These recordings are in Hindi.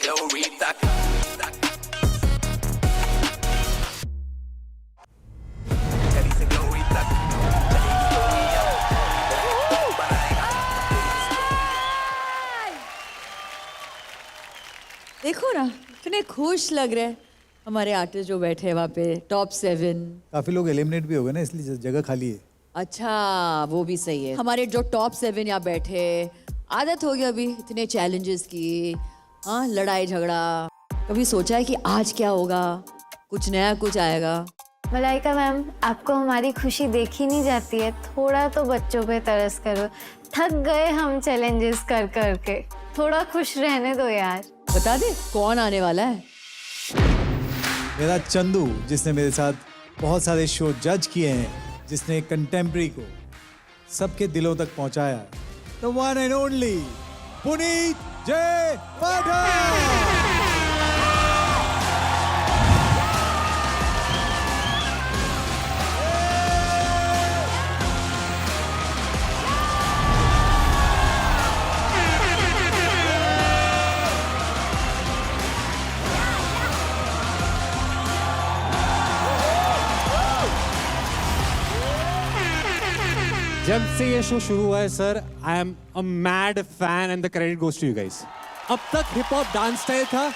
glorita. Ya dice glorita. देखो ना कितने खुश लग रहे हैं हमारे आर्टिस्ट जो बैठे हैं वहाँ पे टॉप 7। काफी लोग एलिमिनेट भी हो गए ना, इसलिए जगह खाली है। अच्छा वो भी सही है। हमारे जो टॉप 7 यहाँ बैठे, आदत हो गई अभी इतने चैलेंजेस की, हाँ लड़ाई झगड़ा। कभी सोचा है कि आज क्या होगा, कुछ नया कुछ आएगा? मलाइका मैम, आपको हमारी खुशी देखी नहीं जाती है, थोड़ा तो बच्चों पे तरस करो। थक गए हम चैलेंजेस कर कर के, थोड़ा खुश रहने दो यार। बता दे कौन आने वाला है? मेरा चंदू, जिसने मेरे साथ बहुत सारे शो जज किए हैं, जिसने कंटेम्प्रेरी को सबके दिलों तक पहुंचाया, the one and only Puneet Jay Pathak. जब से ये शो शुरू हुआ है sir, I am a mad fan and the credit goes to you guys. अब तक हिप हॉप डांस स्टाइल था,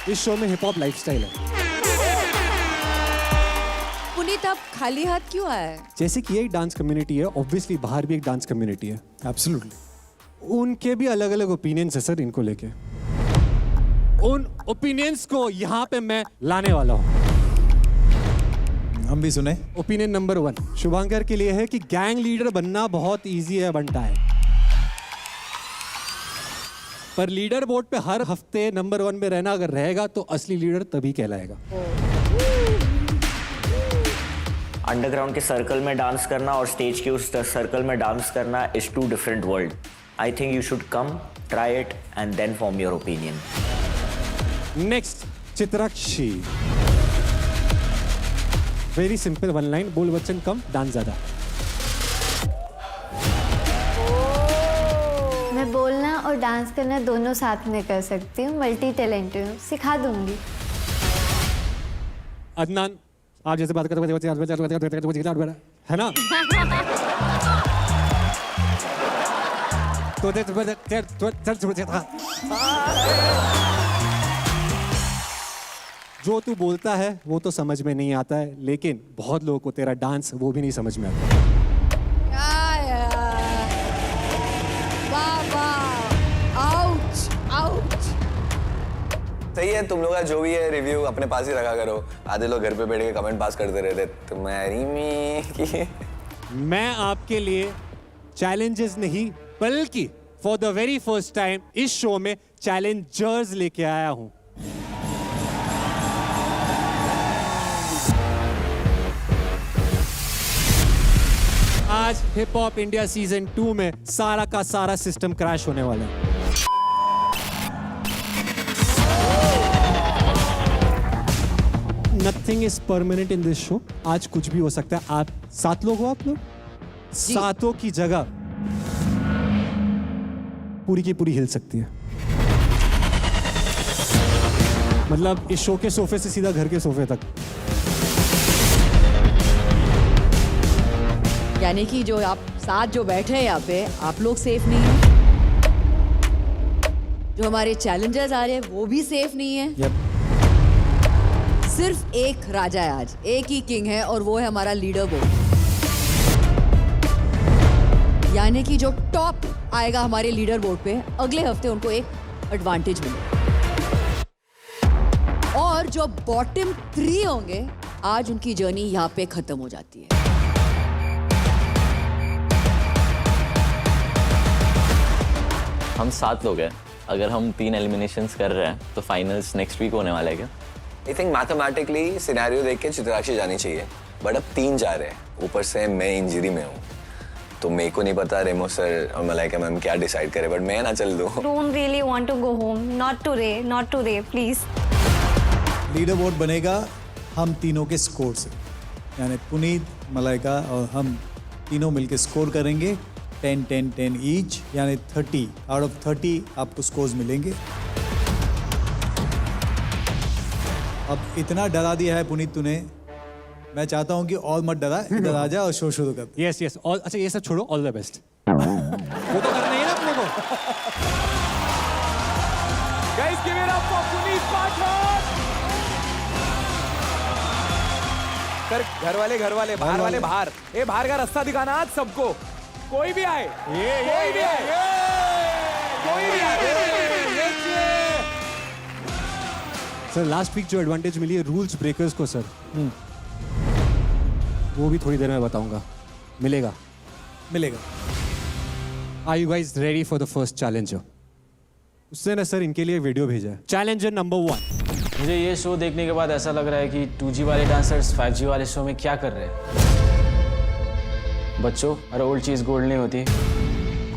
इस शो में हिप हॉप लाइफ स्टाइल है। पुनीत आप खाली हाथ क्यों आए हैं? जैसे कि ये एक डांस कम्युनिटी है, ऑब्वियसली बाहर भी एक डांस कम्युनिटी है। एब्सोल्युटली। उनके भी अलग अलग ओपिनियंस है सर इनको लेके। उन ओपिनियंस को यहाँ पे मैं लाने वाला हूँ। हम भी सुने। ओपिनियन नंबर 1 शुभांकर के लिए है कि गैंग लीडर बनना बहुत इजी है, बनता है, पर लीडर बोर्ड पे हर हफ्ते नंबर 1 में रहना अगर रहेगा तो असली लीडर तभी कहलाएगा। अंडरग्राउंड के सर्कल में डांस करना और स्टेज के उस सर्कल में डांस करना is 2 different world. I think you should come, try it and then form your opinion. Next Chitrakshi. Very simple 1 line, बोल बच्चन कम, डांस ज्यादा। मैं बोलना और डांस करना दोनों साथ में कर सकती हूँ, मल्टी टैलेंटेड हूँ, सिखा दूंगी। अदनान, आप जैसे बात करते है ना, जो तू बोलता है वो तो समझ में नहीं आता है, लेकिन बहुत लोगों को तेरा डांस वो भी नहीं समझ में आता। सही है, तुम लोग का जो भी है रिव्यू अपने पास ही रखा करो। आधे लोग घर पे बैठ के कमेंट पास करते रहते तुम्हारी में। मैं आपके लिए चैलेंजेस नहीं बल्कि for the very first time इस शो में चैलेंजर्स लेके आया हूं। आज हिप हॉप इंडिया सीजन 2 में सारा का सारा सिस्टम क्रैश होने वाला है। Nothing is permanent in this show. आज कुछ भी हो सकता है। आप 7 लोग हो, आप लोग सातों की जगह पूरी की पूरी हिल सकती है। मतलब इस शो के सोफे से सीधा घर के सोफे तक। यानी कि जो आप साथ जो बैठे हैं यहाँ पे, आप लोग सेफ नहीं है। जो हमारे चैलेंजर्स आ रहे हैं वो भी सेफ नहीं है। सिर्फ एक राजा है आज, एक ही किंग है और वो है हमारा लीडर बोर्ड। यानी कि जो टॉप आएगा हमारे लीडर बोर्ड पे, अगले हफ्ते उनको एक एडवांटेज मिलेगा। और जो बॉटम 3 होंगे, आज उनकी जर्नी यहाँ पे खत्म हो जाती है। हम 7 लोग हैं, अगर हम 3 एलिमिनेशंस कर रहे हैं तो फाइनल्स नेक्स्ट वीक होने वाला है क्या? आई थिंक मैथमेटिकली सिनेरियो देख के चित्राक्षी जानी चाहिए, बट अब 3 जा रहे हैं, ऊपर से मैं इंजरी में हूँ, तो मेरे को नहीं पता रेमो सर और मलाइका मैम क्या डिसाइड करे, बट मैं ना चल दूँ। Don't really want to go home. Not today, please. Leader board बनेगा हम तीनों के स्कोर से, यानी पुनीत, मलाइका और हम तीनों मिलके स्कोर करेंगे 10, 10, 10 ईच, यानी 30 आउट ऑफ 30 आपको स्कोर्स मिलेंगे। अब इतना डरा दिया है पुनीत तूने, मैं चाहता हूँ कि और मत डरा, इधर आ जा और शो शुरू कर। यस यस, ऑल अच्छा ये सब छोड़ो, ऑल द बेस्ट। वो तो करना ही है ना अपने को। Guys, give it up for Puneet Pathak. Sir घर वाले बाहर, ये बाहर का रास्ता दिखाना आज सबको, कोई भी आए, कोई भी आए। सर लास्ट वीक जो एडवांटेज मिली है रूल्स ब्रेकर्स को सर, वो भी थोड़ी देर में बताऊंगा, मिलेगा। Are you guys ready for the first challenger? उसने ना सर इनके लिए वीडियो भेजा है। Challenger number 1। मुझे ये शो देखने के बाद ऐसा लग रहा है कि 2G वाले डांसर्स 5G वाले शो में क्या कर रहे हैं। बच्चों, हर ओल्ड चीज़ गोल्ड नहीं होती,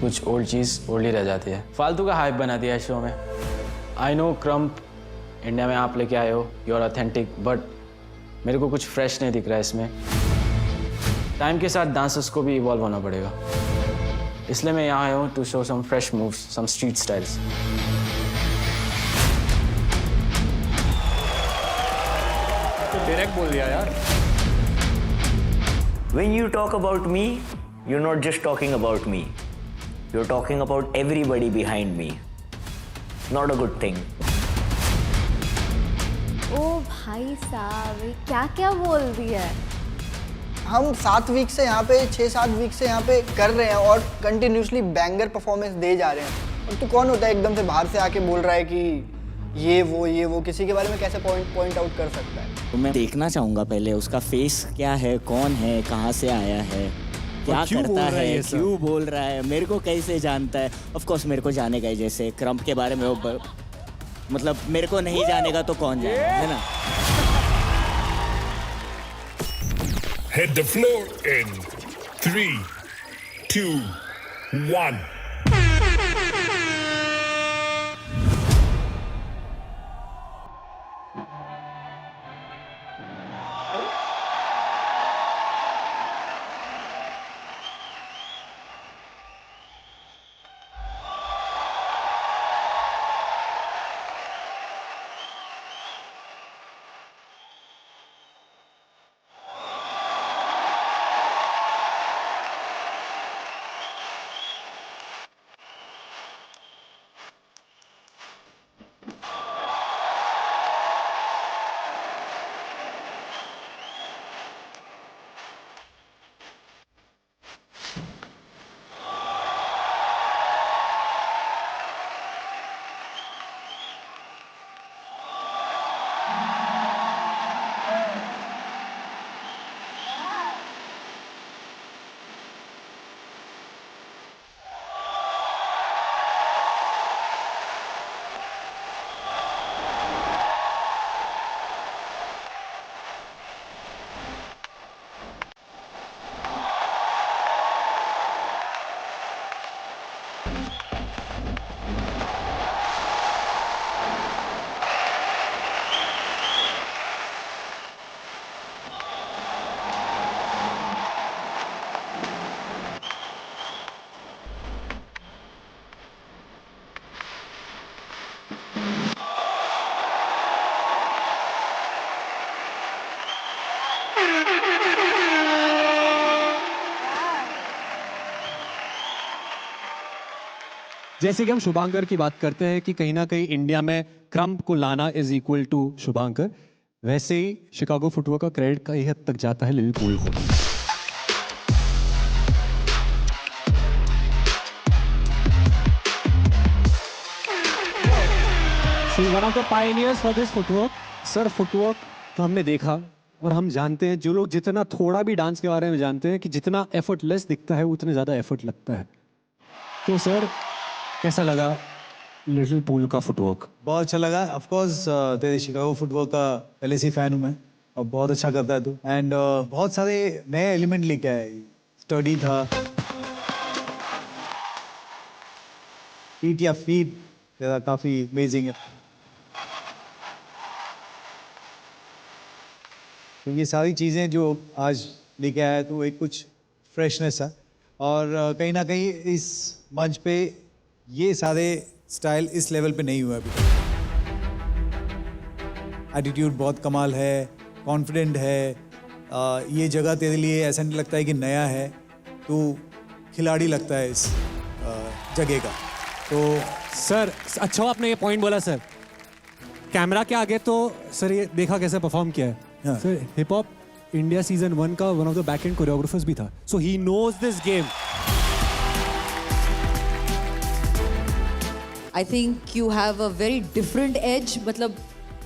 कुछ ओल्ड चीज़ ओल्ड ही रह जाती है। फालतू का हाइप बना दिया है शो में। आई नो क्रम्प इंडिया में आप लेके आए हो, यू आर ऑथेंटिक, बट मेरे को कुछ फ्रेश नहीं दिख रहा है इसमें। टाइम के साथ डांसर्स को भी इवॉल्व होना पड़ेगा, इसलिए मैं यहाँ आया हूँ to show some fresh moves, some street styles. Direct बोल दिया यार। When you talk about me, you're not just talking about me. You're talking about everybody behind me. Not a good thing. ओ भाई साहब, ये क्या क्या बोल दिया है। हम 7 वीक से यहाँ पे 6-7 वीक से यहाँ पे कर रहे हैं और कंटिन्यूसली बैंगर परफॉर्मेंस दे जा रहे हैं। और तू कौन होता है एकदम से बाहर से आके बोल रहा है कि ये वो किसी के बारे में कैसे पॉइंट आउट कर सकता है। तो मैं देखना चाहूँगा पहले उसका फेस क्या है, कौन है, कहाँ से आया है, क्या करता है, क्यों बोल रहा है, मेरे को कैसे जानता है। ऑफ कोर्स मेरे को जानेगा ही, जैसे क्रम्प के बारे में वो मतलब मेरे को नहीं जानेगा तो कौन जानेगा, है ना। Hit the floor in 3, 2, 1. जैसे कि हम शुभांकर की बात करते हैं कि कहीं ना कहीं इंडिया में क्रम्प को लाना इज इक्वल टू शुभांकर, वैसे ही शिकागो फुटवर्क का क्रेडिट कई हद तक जाता है लिल पूल को। One of the pioneers for this footwork. Sir footwork तो हमने देखा और हम जानते हैं, जो लोग जितना थोड़ा भी डांस के बारे में जानते हैं कि जितना एफर्टलेस दिखता है उतने ज़्यादा एफर्ट लगता है। तो सर कैसा लगा लिटिल पूल का फुटवर्क? बहुत अच्छा लगा। ऑफ कोर्स तेरे शिकागो फुटवर्क का पहले से फैन हूँ मैं और बहुत अच्छा करता है तू। एंड बहुत सारे नए एलिमेंट लेके आए, स्टडी था, फीट या फीट तेरा काफ़ी अमेजिंग है। तो ये सारी चीज़ें जो आज लेके आया तो एक कुछ फ्रेशनेस है और कहीं ना कहीं इस मंच पे ये सारे स्टाइल इस लेवल पे नहीं हुआ अभी। एटीट्यूड बहुत कमाल है, कॉन्फिडेंट है। ये जगह तेरे लिए ऐसा नहीं लगता है कि नया है, तू खिलाड़ी लगता है इस जगह का। तो सर अच्छा हुआ आपने ये पॉइंट बोला सर। कैमरा के आगे तो सर ये देखा कैसे परफॉर्म किया है। हाँ। Sir hip hop India season 1 का one of the back end choreographers भी था, so he knows this game. I think you have a very different edge. मतलब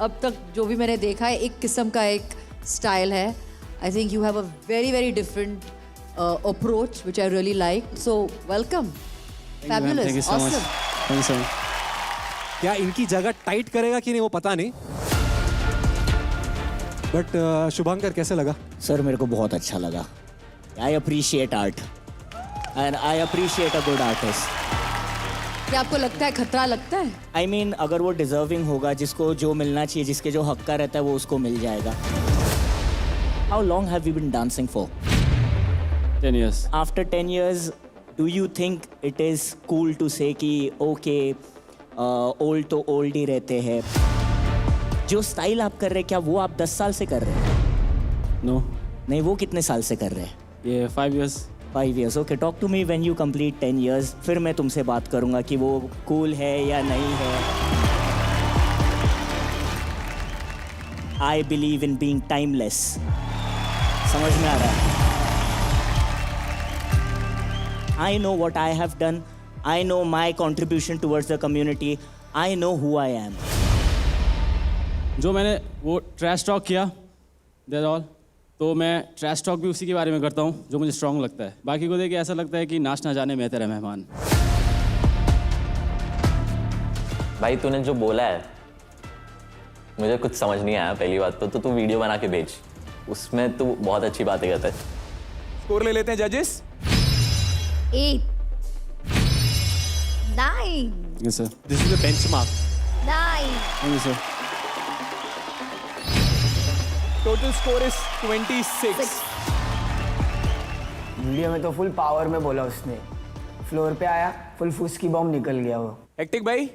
अब तक जो भी मैंने देखा है एक किस्म का एक स्टाइल है। आई think you have a very very different approach which I really like. So welcome, fabulous, awesome. क्या इनकी जगह टाइट करेगा कि नहीं वो पता नहीं, बट शुभंकर कैसे लगा? सर मेरे को बहुत अच्छा लगा। I appreciate art and I appreciate a good artist. क्या आपको लगता है खतरा लगता है? आई मीन अगर वो डिजर्विंग होगा, जिसको जो मिलना चाहिए, जिसके जो हक का रहता है वो उसको मिल जाएगा। How long have you been dancing for? 10 years. After 10 years, do you think it is cool to say कि okay, old तो old ही रहते हैं? जो स्टाइल आप कर रहे हैं क्या वो आप 10 साल से कर रहे हैं? No. नहीं, वो कितने साल से कर रहे हैं? ये 5 years. 5 years. Okay, talk to me when you complete 10 years. फिर मैं तुमसे बात करूँगा कि वो cool है या नहीं है। I believe in being timeless. समझ में आ रहा है? I know what I have done. I know my contribution towards the community. I know who I am. जो मैंने वो ट्रैश टॉक किया, दैट ऑल, तो मैं ट्रैश टॉक भी उसी के बारे में करता हूँ जो मुझे स्ट्रांग लगता है। बाकी को देख के ऐसा लगता है कि नाच ना जाने मैं तेरा मेहमान। भाई तूने जो बोला है मुझे कुछ समझ नहीं आया। पहली बात तो तू वीडियो बना के भेज, उसमें तू बहुत अच्छी बातें करता है। स्कोर ले लेते हैं जजेस। 8 9 yes sir. This is the benchmark. 9 thank you sir. Total score is 26। Video में तो फुल पावर में बोला उसने, फ्लोर पे आया फुल फूस की बॉम्ब निकल गया वो। हेक्टिक भाई,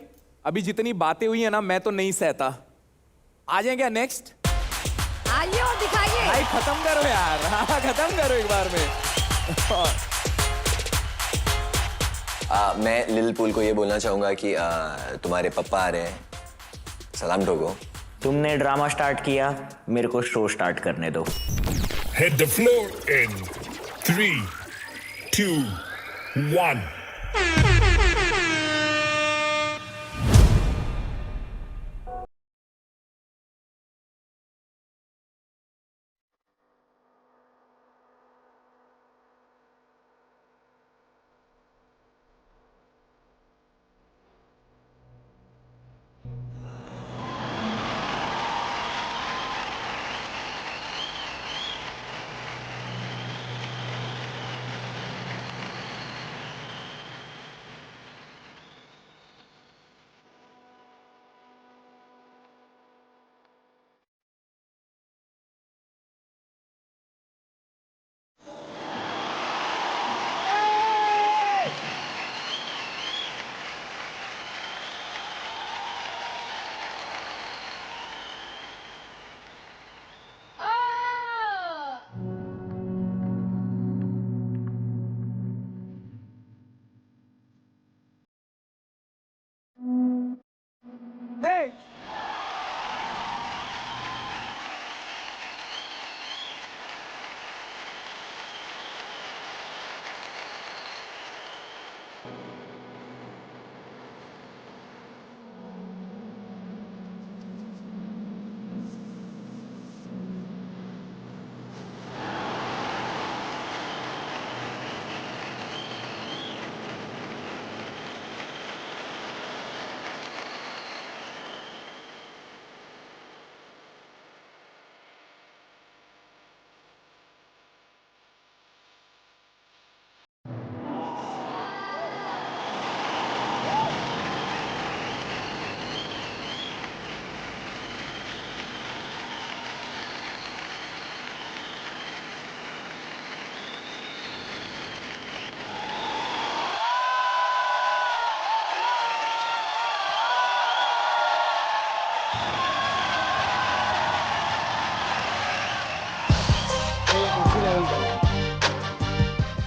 अभी जितनी बातें हुई है ना मैं तो नहीं सहता। आ जाए क्या नेक्स्ट? आइए और दिखाइए। भाई खत्म करो यार। हाँ खत्म करो एक बार में। मैं लिल पूल को ये बोलना चाहूँगा कि तुम्हारे पापा आ रहे हैं, सलाम ठोको। तुमने ड्रामा स्टार्ट किया, मेरे को शो स्टार्ट करने दो। Hit the floor in 3, 2, 1.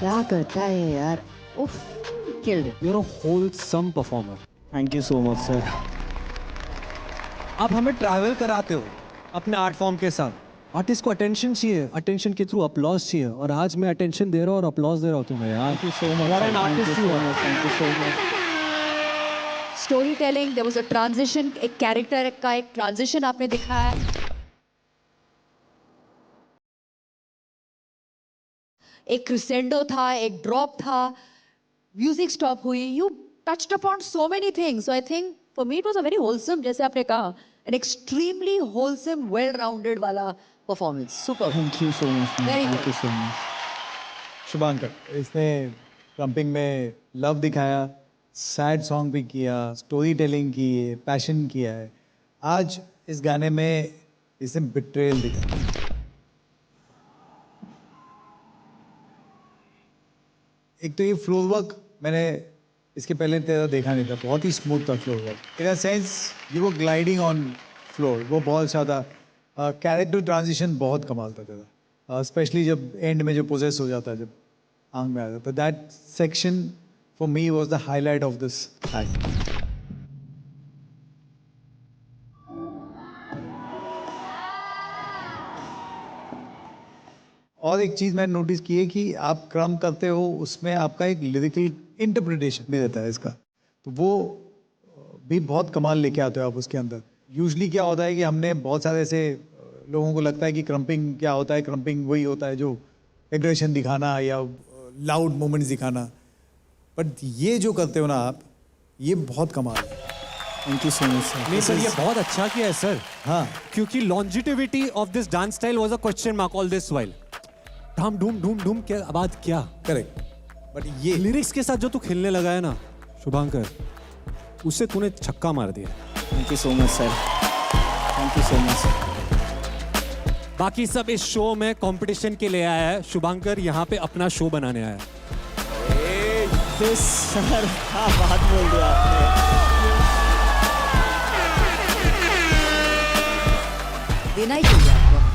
क्या करता है यार, उफ, killed. You're a wholesome performer. Thank you so much sir. आप हमें ट्रैवल कराते हो अपने आर्ट फॉर्म के साथ। आर्टिस्ट को अटेंशन चाहिए, अटेंशन के थ्रू अपलॉज चाहिए, और आज मैं अटेंशन दे रहा हूँ और अपलॉज दे रहा हूँ तुम्हें यार। Thank you so much. Thank you so much. Story telling, there was a transition, एक कैरेक्टर का एक ट्रांजिशन आपने दिखाया। एक क्रिसेंडो था, एक ड्रॉप था, म्यूजिक स्टॉप हुई, you touched upon so many things. So I think for me it was a very wholesome, जैसे आपने कहा, an extremely wholesome, well rounded वाला performance. Super, thank you so much. Very thank good. You so much. Shubhankar, इसने क्रम्पिंग में लव दिखाया, सैड सॉन्ग भी किया, स्टोरी टेलिंग की है, पैशन किया है। आज इस गाने में इसने बिट्रेयल दिखाया। एक तो ये फ्लोर वर्क मैंने इसके पहले तेरा देखा नहीं था, बहुत ही स्मूथ था floor work. In a sense you वो ग्लाइडिंग ऑन फ्लोर, वो बहुत ज़्यादा कैरेक्टर ट्रांजिशन बहुत कमाल था तेरा, स्पेशली जब एंड में जो पोजेस हो जाता है, जब आंख में आ जाता है, that section for me was the highlight of this act. और एक चीज़ मैंने नोटिस की है कि आप क्रम करते हो, उसमें आपका एक लिरिकल इंटरप्रिटेशन भी रहता है इसका, तो वो भी बहुत कमाल लेके आते हो आप उसके अंदर। यूजुअली क्या होता है कि हमने बहुत सारे ऐसे लोगों को लगता है कि क्रम्पिंग क्या होता है, क्रम्पिंग वही होता है जो एग्रेशन दिखाना या लाउड मोमेंट्स दिखाना, बट ये जो करते हो ना आप, ये बहुत कमाल है। Thank you so much sir. नहीं सर, ये बहुत अच्छा किया है सर। हाँ, क्योंकि longevity of this dance style was a question mark all this while. ढम ढूम ढूम ढूम के बाद क्या, करेक्ट, बट ये लिरिक्स के साथ जो तू खेलने लगा है ना शुभांकर, उससे तूने छक्का मार दिया। Thank you so much sir. Thank you so much. बाकी सब इस शो में कंपटीशन के लिए आया है, शुभांकर यहाँ पे अपना शो बनाने आया है। सर क्या बात बोल दिया आपने। देना ही चाहिए आपको।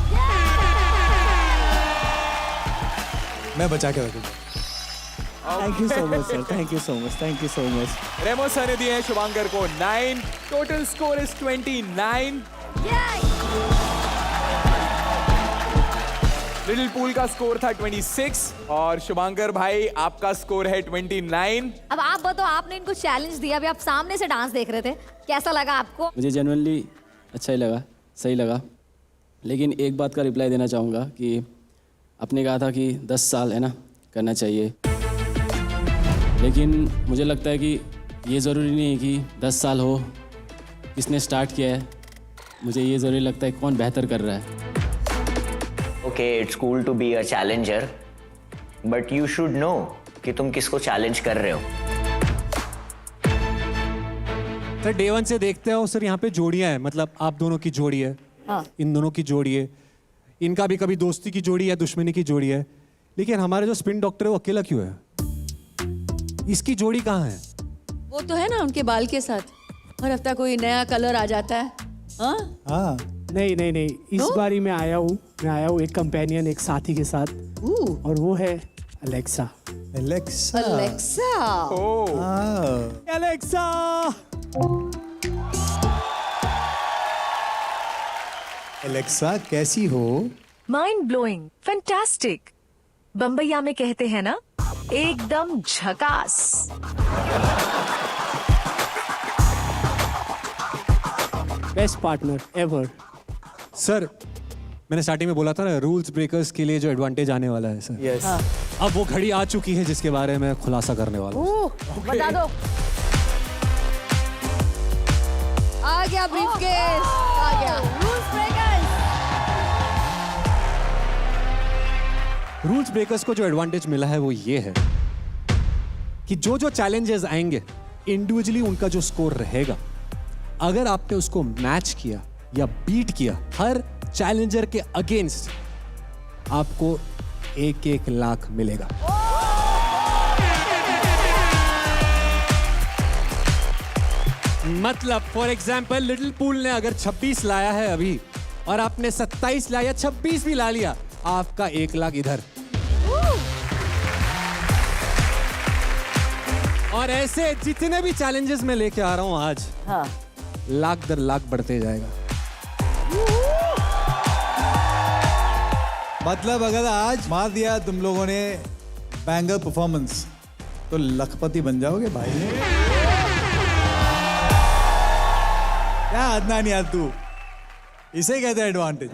मैं बचा के रखूँगा। Thank you so much sir, thank you so much, thank you so much. Remo sir ने दिए हैं शुभांकर को 9, total score is 29। Little pool का स्कोर था 26 और शुभांकर भाई आपका स्कोर है 29। अब आप बताओ, आपने इनको चैलेंज दिया, अभी आप सामने से डांस देख रहे थे, कैसा लगा आपको? मुझे जेन्युइनली अच्छा ही लगा, सही लगा। लेकिन एक बात का रिप्लाई देना चाहूँगा कि आपने कहा था कि 10 साल है ना करना चाहिए, लेकिन मुझे लगता है कि ये ज़रूरी नहीं है कि 10 साल हो, किसने स्टार्ट किया है, मुझे ये ज़रूरी लगता है कौन बेहतर कर रहा है। Okay, it's cool to be a challenger, but you should know कि तुम किसको चैलेंज कर रहे हो। सर डे 1 से देखते हो सर, यहाँ पे जोड़ियाँ हैं, मतलब आप दोनों की जोड़ी है, इन दोनों की जोड़ी है, इनका भी कभी दोस्ती की जोड़ी है, दुश्मनी की जोड़ी है, लेकिन हमारे जो स्पिन डॉक्टर है वो अकेला क्यों है? इसकी जोड़ी कहाँ है? वो तो है ना उनके बाल के साथ, हर हफ्ता कोई नया कलर आ जाता है। हाँ हाँ, नहीं नहीं नहीं, इस बारी मैं आया हूँ एक कंपेनियन, एक साथी के साथ, और वो है Alexa. Alexa. Alexa. Alexa. Alexa कैसी हो? Mind blowing, fantastic. बम्बैया में कहते हैं ना, एकदम झकास। Best partner ever. सर मैंने स्टार्टिंग में बोला था ना, रूल्स ब्रेकर्स के लिए जो एडवांटेज आने वाला है सर। यस। अब वो घड़ी आ चुकी है जिसके बारे में खुलासा करने वाला हूं। बता दो। आ गया ब्रीफकेस, आ गया। रूल्स ब्रेकर्स को जो एडवांटेज मिला है वो ये है कि जो जो चैलेंजेस आएंगे इंडिविजुअली उनका जो स्कोर रहेगा, अगर आपने उसको मैच किया या बीट किया, हर चैलेंजर के अगेंस्ट आपको 1-1 लाख मिलेगा। मतलब फॉर एग्जाम्पल लिटिल पूल ने अगर 26 लाया है अभी और आपने 27 लाया, 26 भी ला लिया, आपका 1 लाख इधर। और ऐसे जितने भी चैलेंजेस मैं लेके आ रहा हूँ आज, हाँ, लाख दर लाख बढ़ते जाएगा। मतलब अगर आज मार दिया तुम लोगों ने बैंगर परफॉर्मेंस तो लखपति बन जाओगे भाई। क्या अदनान यार तू, इसे कहते हैं एडवांटेज।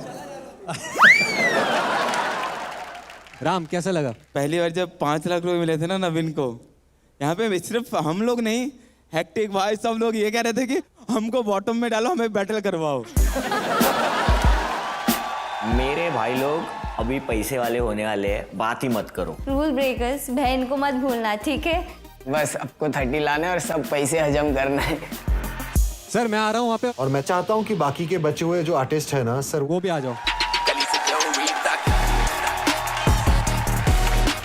राम कैसा लगा? पहली बार जब 5 लाख रुपए मिले थे ना नवीन को, यहाँ पे सिर्फ हम लोग नहीं, हेक्टिक भाई सब लोग ये कह रहे थे कि हमको बॉटम में डालो, हमें बैटल करवाओ। मेरे भाई लोग अभी पैसे वाले होने वाले हैं, बात ही मत करो। रूल ब्रेकर्स, बहन को मत भूलना, ठीक है? बस आपको 30 लाने और सब पैसे हजम करना है। सर मैं आ रहा हूँ वहाँ पे, और मैं चाहता हूँ कि बाकी के बचे हुए जो आर्टिस्ट है ना सर, वो भी आ जाओ।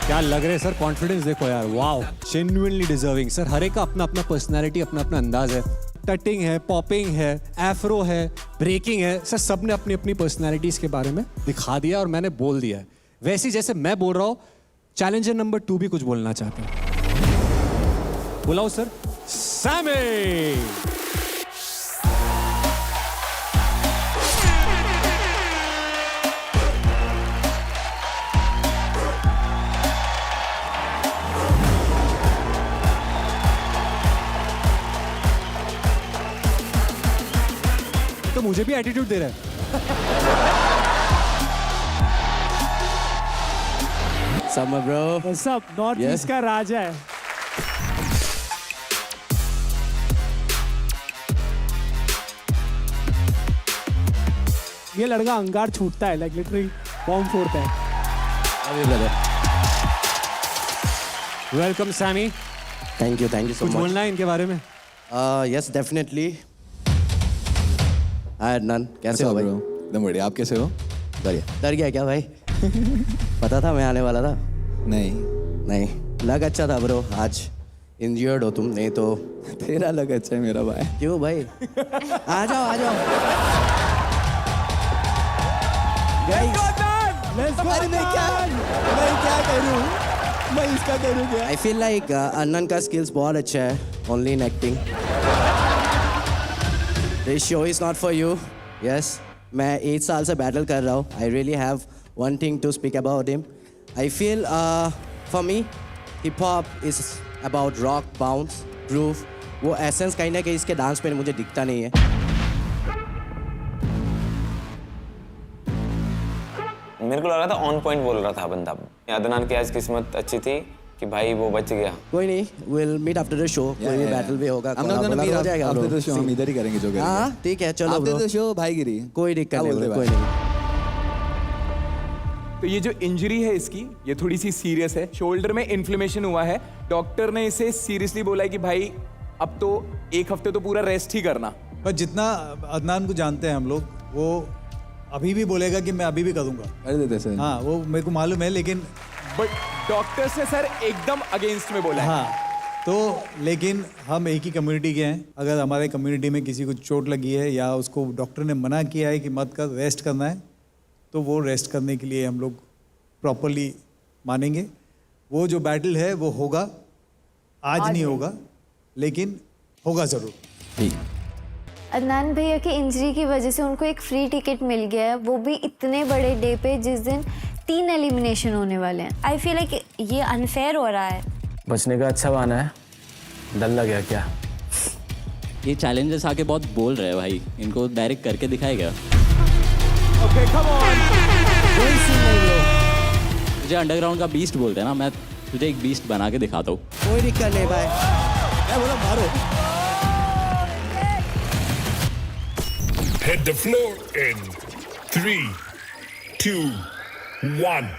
क्या लग रहे हैं सर, कॉन्फिडेंस देखो यार, वाओ, जेन्युइनली डिजर्विंग। सर हर एक का अपना अपना पर्सनालिटी, अपना अपना अंदाज है। टटिंग है, पॉपिंग है, एफ्रो है, ब्रेकिंग है, सर सबने अपनी अपनी पर्सनालिटीज के बारे में दिखा दिया और मैंने बोल दिया है। वैसे ही जैसे मैं बोल रहा हूँ, चैलेंजर नंबर 2 भी कुछ बोलना चाहते हैं। बुलाओ सर, सैमी। तो मुझे भी एटीट्यूड दे रहा है। समर ब्रो, सब नॉर्थ ईस्ट का राजा है। ये लड़का अंगार छूटता है, लाइक लिटरली बॉम्ब फोड़ता है। अरे brother, welcome Sammy. Thank you so कुछ मच। बोलना है इनके बारे में? Yes definitely. हाय अदनान, कैसे हो भाई? एकदम बढ़िया, आप कैसे हो? बढ़िया। डर गया क्या भाई? पता था मैं आने वाला था? नहीं, लग अच्छा था ब्रो। आज इंजर्ड हो तुम, नहीं तो तेरा लग अच्छा है मेरा भाई। क्यों भाई? आ जाओ आ जाओ। अरे मैं क्या करूं? मैं इसका करूं क्या? आई फील लाइक अन्नन का स्किल्स बहुत अच्छा है, only in acting. This show is not for you. Yes, मैं 8 साल से बैटल कर रहा हूँ। I really have one thing to speak about him. I feel for me hip hop is about rock, bounce, groove. वो एसेंस कहीं ना कहीं इसके डांस में मुझे दिखता नहीं है। मेरे को लग रहा था ऑन पॉइंट बोल रहा था बंदा। अदनान की आज किस्मत अच्छी थी कि भाई वो बच गया। कोई नहीं, will meet after the show. कोई भी बैटल भी होगा, हम लोग हो जाएगा। आफ्टर द शो हम इधर ही करेंगे जो करेंगे। हाँ ठीक है, चलो आफ्टर द शो भाईगिरी, कोई दिक्कत नहीं, कोई नहीं। तो ये जो इंजरी है इसकी, ये थोड़ी सी सीरियस है। शोल्डर में इन्फ्लेमेशन हुआ है। डॉक्टर ने इसे सीरियसली बोला है कि भाई अब तो 1 हफ्ते तो पूरा रेस्ट ही करना। पर जितना अदनान को जानते हैं हम लोग, वो अभी भी बोलेगा कि मैं अभी भी करूंगा। कर देते सर। हाँ, वो मेरे को मालूम है, लेकिन बट डॉक्टर्स ने सर एकदम अगेंस्ट में बोला है। हाँ, तो लेकिन हम एक ही कम्युनिटी के हैं। अगर हमारे कम्युनिटी में किसी को चोट लगी है या उसको डॉक्टर ने मना किया है कि मत कर, रेस्ट करना है, तो वो रेस्ट करने के लिए हम लोग प्रॉपरली मानेंगे। वो जो बैटल है वो होगा, आज नहीं होगा, लेकिन होगा ज़रूर। ठीक। अदनान भैया की इंजरी की वजह से उनको एक फ्री टिकट मिल गया है, वो भी इतने बड़े डे पे जिस दिन 3 एलिमिनेशन होने वाले हैं। आई फील लाइक ये अनफेयर हो रहा है। बचने का अच्छा बहाना है, डर लग गया क्या? ये चैलेंजर्स आके बहुत बोल रहे हैं भाई, इनको डायरेक्ट करके दिखाएगा। Okay come on. कोई सीन नहीं ब्रो, मुझे अंडरग्राउंड का बीस्ट बोलते हैं ना, मैं तुझे एक बीस्ट बना के दिखाता हूँ। कोई दिक्कत नहीं भाई, मैं बोला मारो। Hit the floor in 3, 2, 1.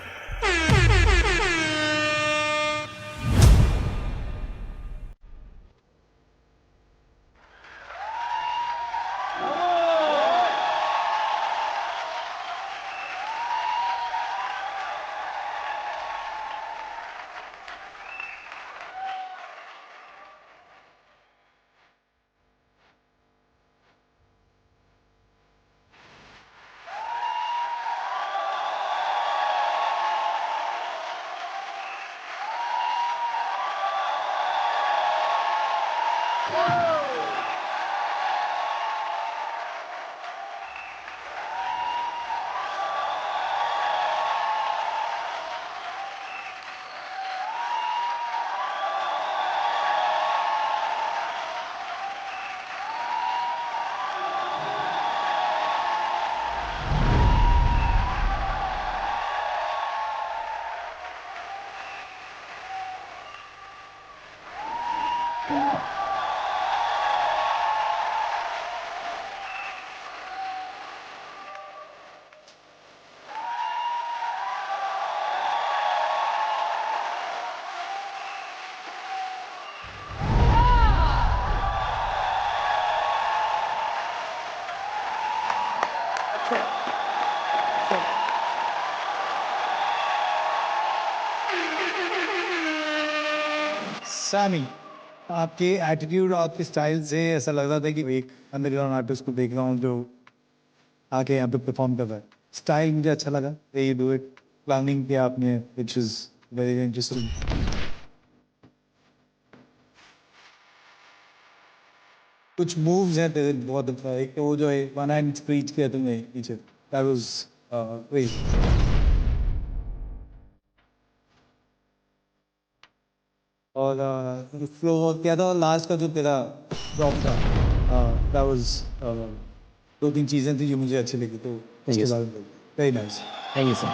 Sami, आपके एटीट्यूड और आपके स्टाइल से ऐसा लग रहा था कि एक अंडरग्राउंड आर्टिस्ट को देख रहा हूँ जो आके यहाँ पे परफॉर्म कर रहा है. स्टाइल मुझे अच्छा लगा. Way you do it. Planning किया आपने, विच इज वेरी इंटरेस्टिंग. कुछ मूव्स हैं तेरे बहुत अच्छा. एक तो वो जो है वन हैंड स्पीच किया तुमने पीछे, दैट वाज क्रेजी. और फ्लो क्या था लास्ट का जो तेरा ड्रॉप था, दैट वाज 2-3 चीज़ें थी जो मुझे अच्छी लगी, तो इसके बारे में very nice. Thank you sir.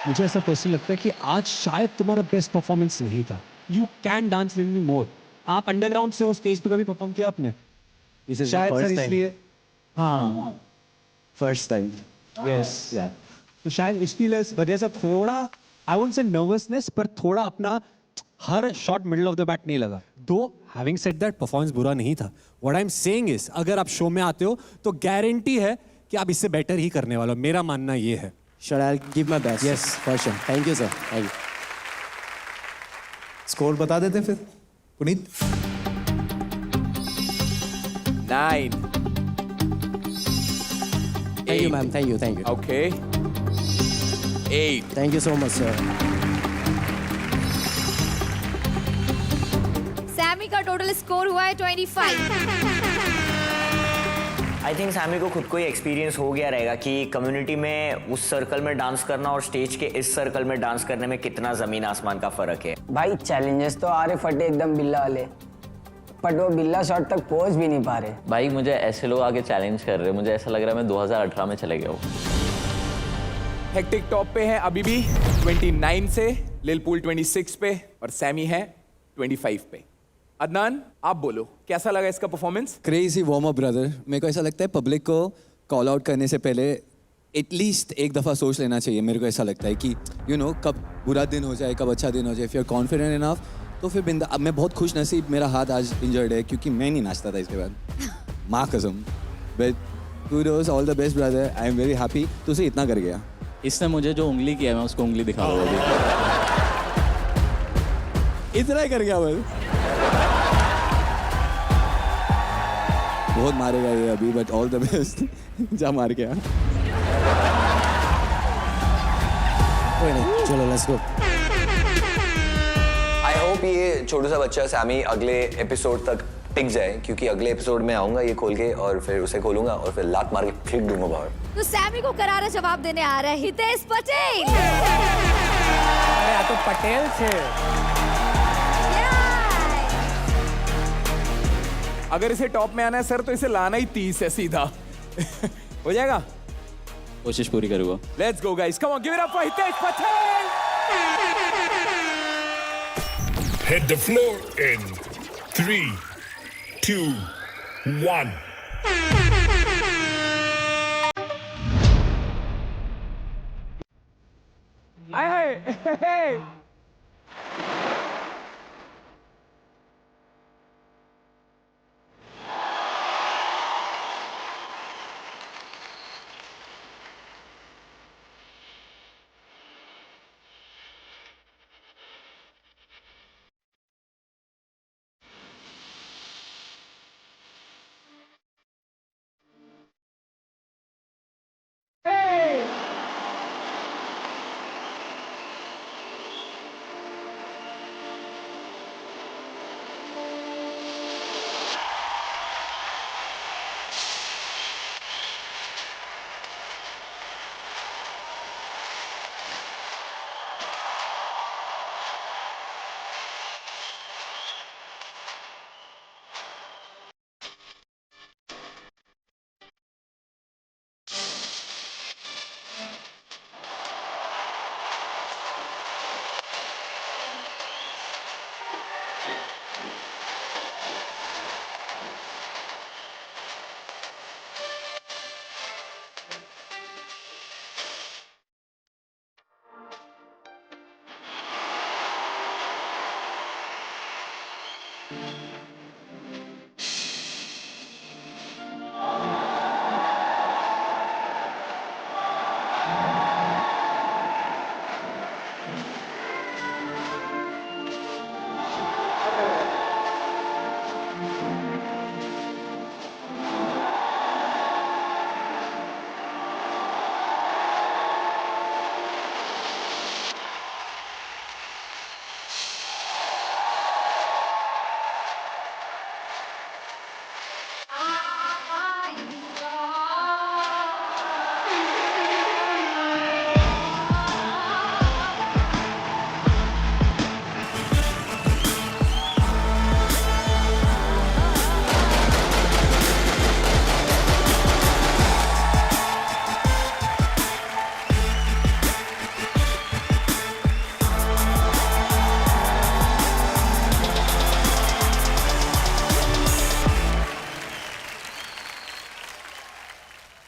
मुझे ऐसा पर्सनली लगता है कि आज शायद तुम्हारा बेस्ट परफॉर्मेंस नहीं था. You can dance with me more. आप अंडरग्राउंड से हो, स्टेज पे कभी परफॉर्म किया आपने? शायद सर इसलिए. हाँ, फर्स्ट टाइम. यस. तो शायद इसलिए वजह से थोड़ा, आई वोंट से नर्वसनेस, पर थोड़ा अपना हर shot middle of the bat नहीं लगा. दो हैविंग सेड दैट परफॉर्मेंस बुरा नहीं था. What I am saying is, अगर आप शो में आते हो तो गारंटी है कि आप इससे बेटर ही करने वाले हो. मेरा मानना ये है. Sure, I'll give my best. Yes, for sure. Thank you, sir. Thank you. Score बता देते फिर Puneet. 9. Thank you, ma'am. Thank you. Thank you. Okay. 8. Thank you so much, sir. Sammy का टोटल स्कोर हुआ है 25. आई थिंक सैमी को खुद को ही एक्सपीरियंस हो गया रहेगा कि कम्युनिटी में उस सर्कल में डांस करना और स्टेज के इस सर्कल में डांस करने में कितना जमीन आसमान का फर्क है. भाई चैलेंजेस तो आ रहे फटे एकदम बिल्ला वाले, बट वो बिल्ला शॉट तक पहुंच भी नहीं पा रहे. भाई मुझे ऐसे लोग आगे चैलेंज कर रहे हैं, मुझे ऐसा लग रहा है मैं 2018 में चले गया हूँ. हेक्टिक टॉप पे है अभी भी 29 से, लिलपूल 26 पे और सैमी है 25 पे. अदनान, आप बोलो कैसा लगा इसका performance? Crazy warm up brother. मेरे को ऐसा लगता है पब्लिक को कॉल आउट करने से पहले एटलीस्ट एक दफ़ा सोच लेना चाहिए. मेरे को ऐसा लगता है कि यू नो कब बुरा दिन हो जाए, कब अच्छा दिन हो जाए. If you are confident enough तो फिर बिंदा. अब मैं बहुत खुश नसीब, मेरा हाथ आज इंजर्ड है क्योंकि मैं नहीं नाचता था इसके बाद. माँ कसम. But kudos, all the best brother. I am very happy. तू से इतना कर गया. इसने मुझे जो उंगली किया है मैं उसको उंगली दिखा रहा हूँ. इतना ही कर गया बस. बहुत मारेगा ये अभी, बट ऑल द बेस्ट. जा मार के. कोई नहीं, चलो लेट्स गो. आई होप ये छोटा सा बच्चा सैमी अगले एपिसोड तक टिक जाए, क्योंकि अगले एपिसोड में आऊंगा ये खोल के और फिर उसे खोलूंगा और फिर लात मार के फेंक दूंगा बाहर. तो सैमी को करारा जवाब देने आ रहा है हितेश पटेल. अरे तो पटेल से. अगर इसे टॉप में आना है सर तो इसे लाना ही 30 है सीधा. हो जाएगा. कोशिश पूरी करूँगा. Let's go guys, come on, give it up for Hitesh Patel. Hit the floor in 3, 2, 1. Hey.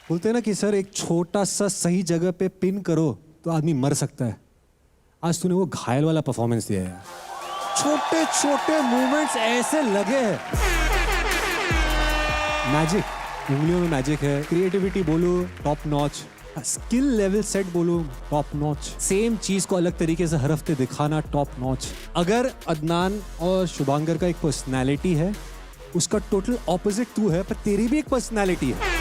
बोलते हैं ना कि सर एक छोटा सा सही जगह पे पिन करो तो आदमी मर सकता है। आज तूने वो घायल वाला परफॉर्मेंस दिया यार। छोटे छोटे मूवमेंट्स ऐसे लगे हैं। मैजिक, उंगलियों में मैजिक है। क्रिएटिविटी बोलो top notch, skill level set बोलो टॉप नॉच। सेम चीज को अलग तरीके से हर हफ्ते दिखाना टॉप नॉच। अगर अदनान और शुभांकर का एक पर्सनालिटी है, उसका टोटल ऑपोजिट तू है, पर तेरी भी एक पर्सनालिटी है।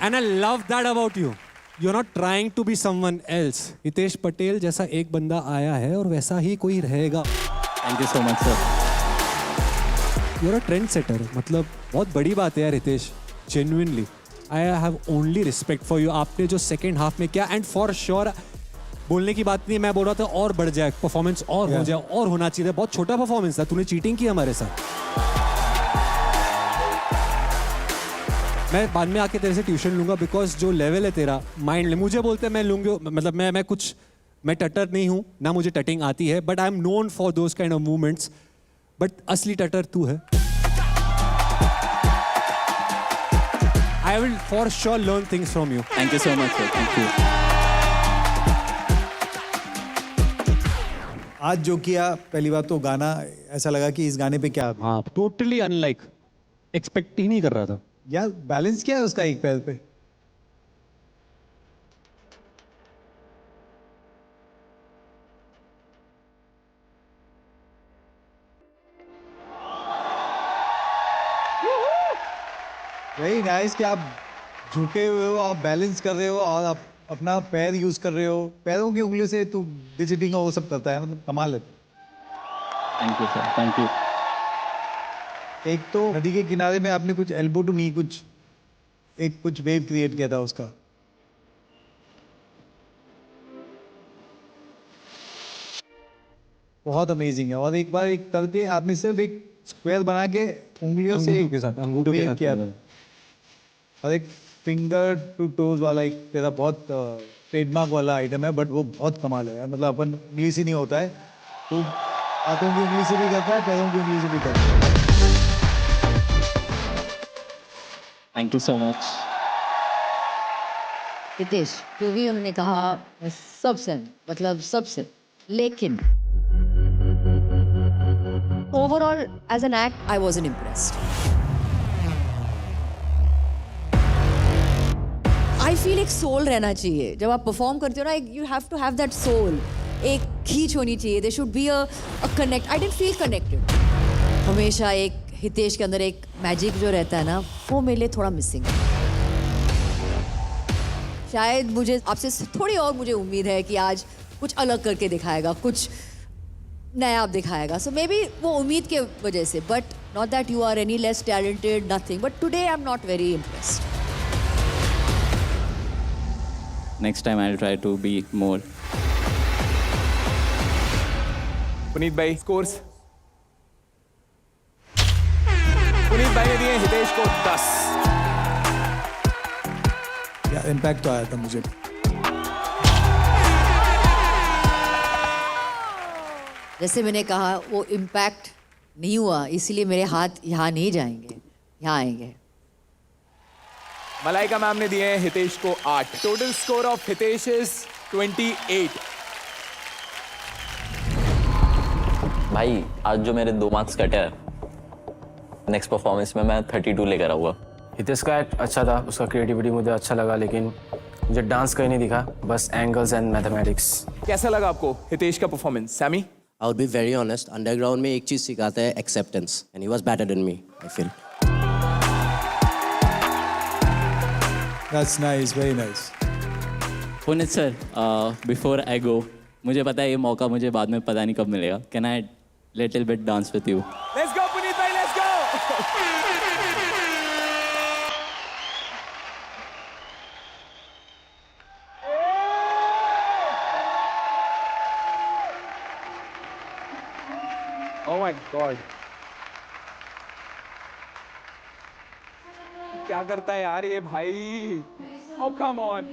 And I love that about you. You're not trying to be someone else. Hitesh Patel जैसा एक बंदा आया है और वैसा ही कोई रहेगा। Thank you so much sir. You're a trend setter. मतलब बहुत बड़ी बात है यार Hitesh. Genuinely, I have only respect for you. आपने जो second half में किया, and for sure बोलने की बात नहीं, मैं बोल रहा था और बढ़ जाए, परफॉर्मेंस और हो जाए, और होना चाहिए। बहुत छोटा परफॉर्मेंस था, तूने चीटिंग की हमारे साथ। मैं बाद में आके तेरे से ट्यूशन लूंगा, बिकॉज जो लेवल है तेरा माइंड, मुझे बोलते हैं मैं लूंगा, मतलब मैं टटर नहीं हूँ ना, मुझे टटिंग आती है, but I am known for those kind of movements. But असली टटर तू है। I will for sure learn things from you. Thank you so much sir. Thank you. आज जो किया, पहली बात तो गाना ऐसा लगा कि इस गाने पे क्या, हाँ टोटली अनलाइक, एक्सपेक्ट ही नहीं कर रहा था। यार बैलेंस क्या है उसका एक पैर पे। वेरी नाइस कि आप झुके हुए हो, आप बैलेंस कर रहे हो और आप अपना पैर यूज कर रहे हो। पैरों की उंगलियों से तू डिजिटिंग वो सब करता है, मतलब कमाल है। Thank you sir. Thank you. एक तो नदी के किनारे में आपने कुछ एल्बो टू नी, कुछ वेव क्रिएट किया था उसका। बहुत अमेजिंग है। और एक बार एक करके आपने सिर्फ एक स्क्वायर बना के उंगलियों से अंगूठों के साथ किया था। और एक फिंगर टू टोज वाला एक तेरा बहुत ट्रेडमार्क वाला आइटम है, बट वो बहुत कमाल है यार। मतलब अपन उंगली से नहीं होता है, तो हाथों की उंगली से भी करता है, पैरों की उंगली से भी करता है। Thank you so much. Hitesh, जो भी उन्होंने कहा सबसे, मतलब सबसे, लेकिन overall as an act I wasn't impressed. I feel एक सोल रहना चाहिए जब आप परफॉर्म करते हो ना, you have to have that soul. एक खींच होनी चाहिए, there should be a connect. I didn't feel connected. हमेशा एक हितेश के अंदर एक मैजिक जो रहता है ना, वो मेरे लिए थोड़ा मिसिंग है। शायद मुझे आपसे थोड़ी और मुझे उम्मीद है कि आज कुछ अलग करके दिखाएगा, कुछ नया आप दिखाएगा। सो मे बी वो उम्मीद के वजह से, but not that you are any less talented, nothing, but today I am not very impressed. Next time I will try to be more. Puneet भाई स्कोर्स। पुनीत भाई ने दिए हितेश को 10। या इम्पैक्ट तो आया था मुझे। जैसे मैंने कहा, वो इम्पैक्ट नहीं हुआ, इसीलिए मेरे हाथ यहाँ नहीं जाएंगे, यहाँ आएंगे। मलाइका मैम ने दिए हैं हितेश को 8। Total score of Hitesh is 28। भाई आज जो मेरे 2 मार्क्स कटे हैं, नेक्स्ट परफॉर्मेंस में मैं 32 लेकर आऊँगा। हितेश का एक्ट अच्छा था, उसका क्रिएटिविटी मुझे अच्छा लगा, लेकिन मुझे डांस कहीं नहीं दिखा, बस एंगल्स एंड मैथमेटिक्स। कैसा लगा आपको हितेश का performance? Sammy? I would be very honest, underground में एक चीज सिखाता है, acceptance, and he was better than me, I feel. That's nice, very nice. Puneet sir, before I go, मुझे पता है ये मौका मुझे बाद में पता नहीं कब मिलेगा। Can I little bit dance with you? Let's go Puneet भाई, let's go. Oh my God. क्या करता है यार ये भाई? Oh come on.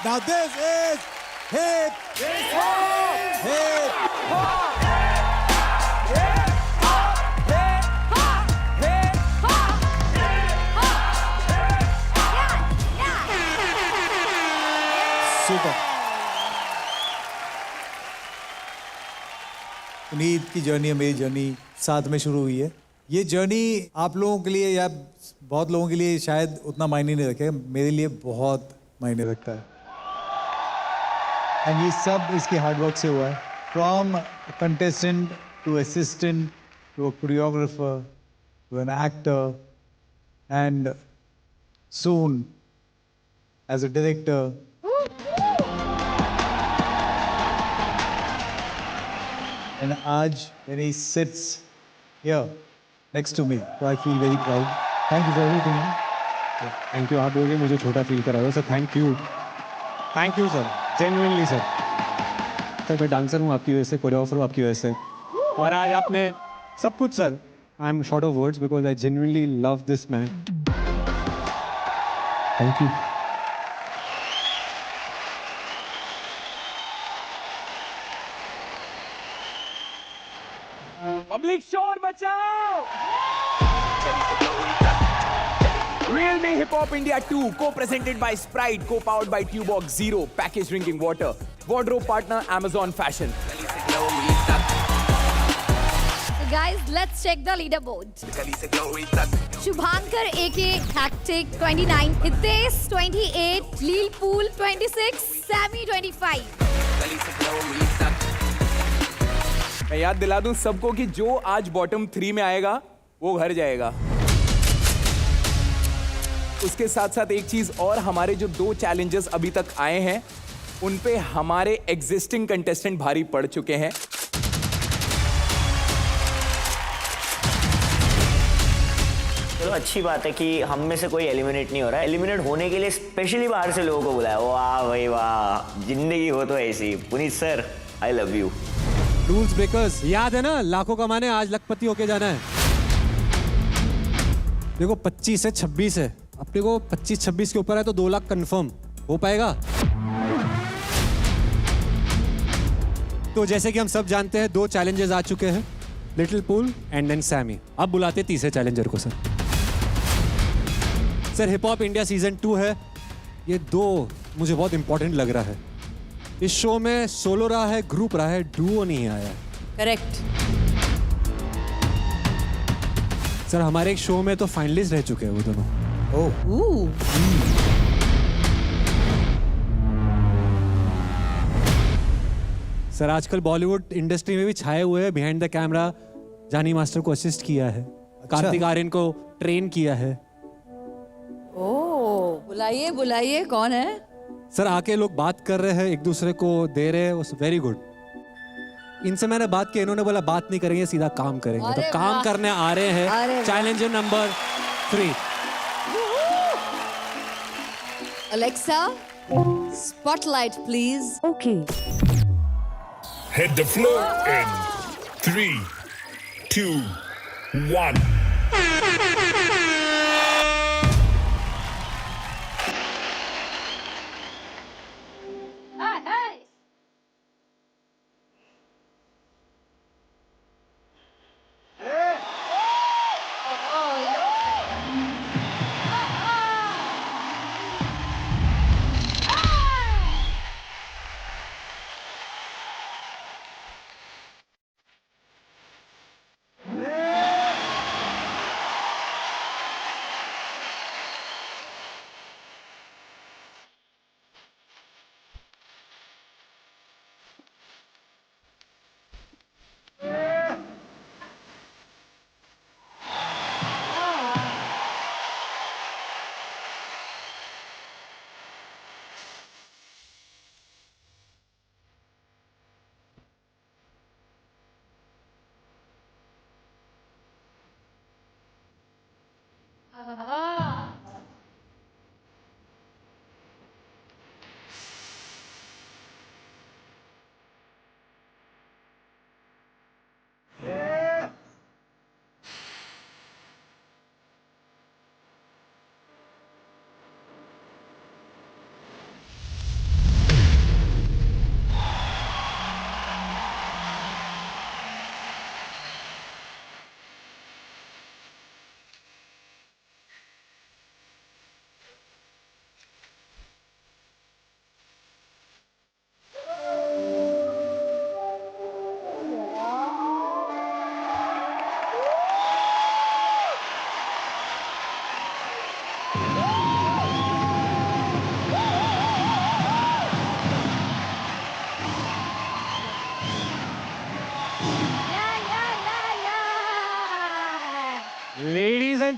Now this is hip hip. Super. Puneet की जर्नी और मेरी जर्नी साथ में शुरू हुई है। ये जर्नी आप लोगों के लिए या बहुत लोगों के लिए शायद उतना मायने नहीं रखेगा, मेरे लिए बहुत मायने रखता है। एंड ये सब इसके हार्डवर्क से हुआ है। From contestant to assistant to a choreographer to an actor and soon as a director. And आज when he sits here next to me, so I feel very proud. Thank you for everything. Thank you. आप बोलिए मुझे छोटा फील करा रहे हो sir. Thank you sir, genuinely sir. Sir मैं डांसर हूँ आपकी वजह से, कोरियोग्राफर हूँ आपकी वजह से, और आज आपने सब कुछ sir. I am short of words because I genuinely love this man. Thank you. Public शोर बचाओ। Real Me Hip Hop India 2, co-presented by Sprite, co-powered by Tubox Zero, packaged drinking water, wardrobe partner Amazon Fashion. So guys, let's check the leaderboard. Shubhankar AK Hectic 29, Hitesh 28, Lil Pool 26, Sammy 25. मैं याद दिला दूं सबको कि जो आज बॉटम 3 में आएगा वो घर जाएगा। उसके साथ साथ एक चीज और, हमारे जो 2 चैलेंजेस अभी तक आए हैं उन पे हमारे एग्जिस्टिंग कंटेस्टेंट भारी पड़ चुके हैं। चलो अच्छी बात है कि हम में से कोई एलिमिनेट नहीं हो रहा है। एलिमिनेट होने के लिए स्पेशली बाहर से लोगों को बुलाया। वाह भाई वाह, जिंदगी हो तो ऐसी। Puneet sir, I love you. Rules breakers, याद है ना, लाखों कमाने आज लखपति होके जाना है। देखो 25 है 26 है, अपने को 25-26 के ऊपर है तो 2 लाख कंफर्म हो पाएगा। तो जैसे कि हम सब जानते हैं 2 चैलेंजेस आ चुके हैं, little pool and then Sammy. अब बुलाते हैं तीसरे चैलेंजर को। Sir hip hop India season 2 है, ये 2 मुझे बहुत इंपॉर्टेंट लग रहा है। इस शो में सोलो रहा है, ग्रुप रहा है, डुओ नहीं आया। करेक्ट। सर हमारे एक शो में तो फाइनलिस्ट रह चुके हैं वो दोनों। सर आजकल बॉलीवुड इंडस्ट्री में भी छाए हुए हैं बिहाइंड द कैमरा। जानी मास्टर को असिस्ट किया है, कार्तिक आर्यन को ट्रेन किया है। ओह, बुलाइए बुलाइए, कौन है? सर आके लोग बात कर रहे हैं, एक दूसरे को दे रहे हैं, वेरी गुड। इनसे मैंने बात की, इन्होंने बोला बात नहीं करेंगे, सीधा काम करेंगे। तो काम करने आ रहे हैं। Challenger number 3। Alexa, spotlight please. Okay. Hit the floor in 3, 2, 1.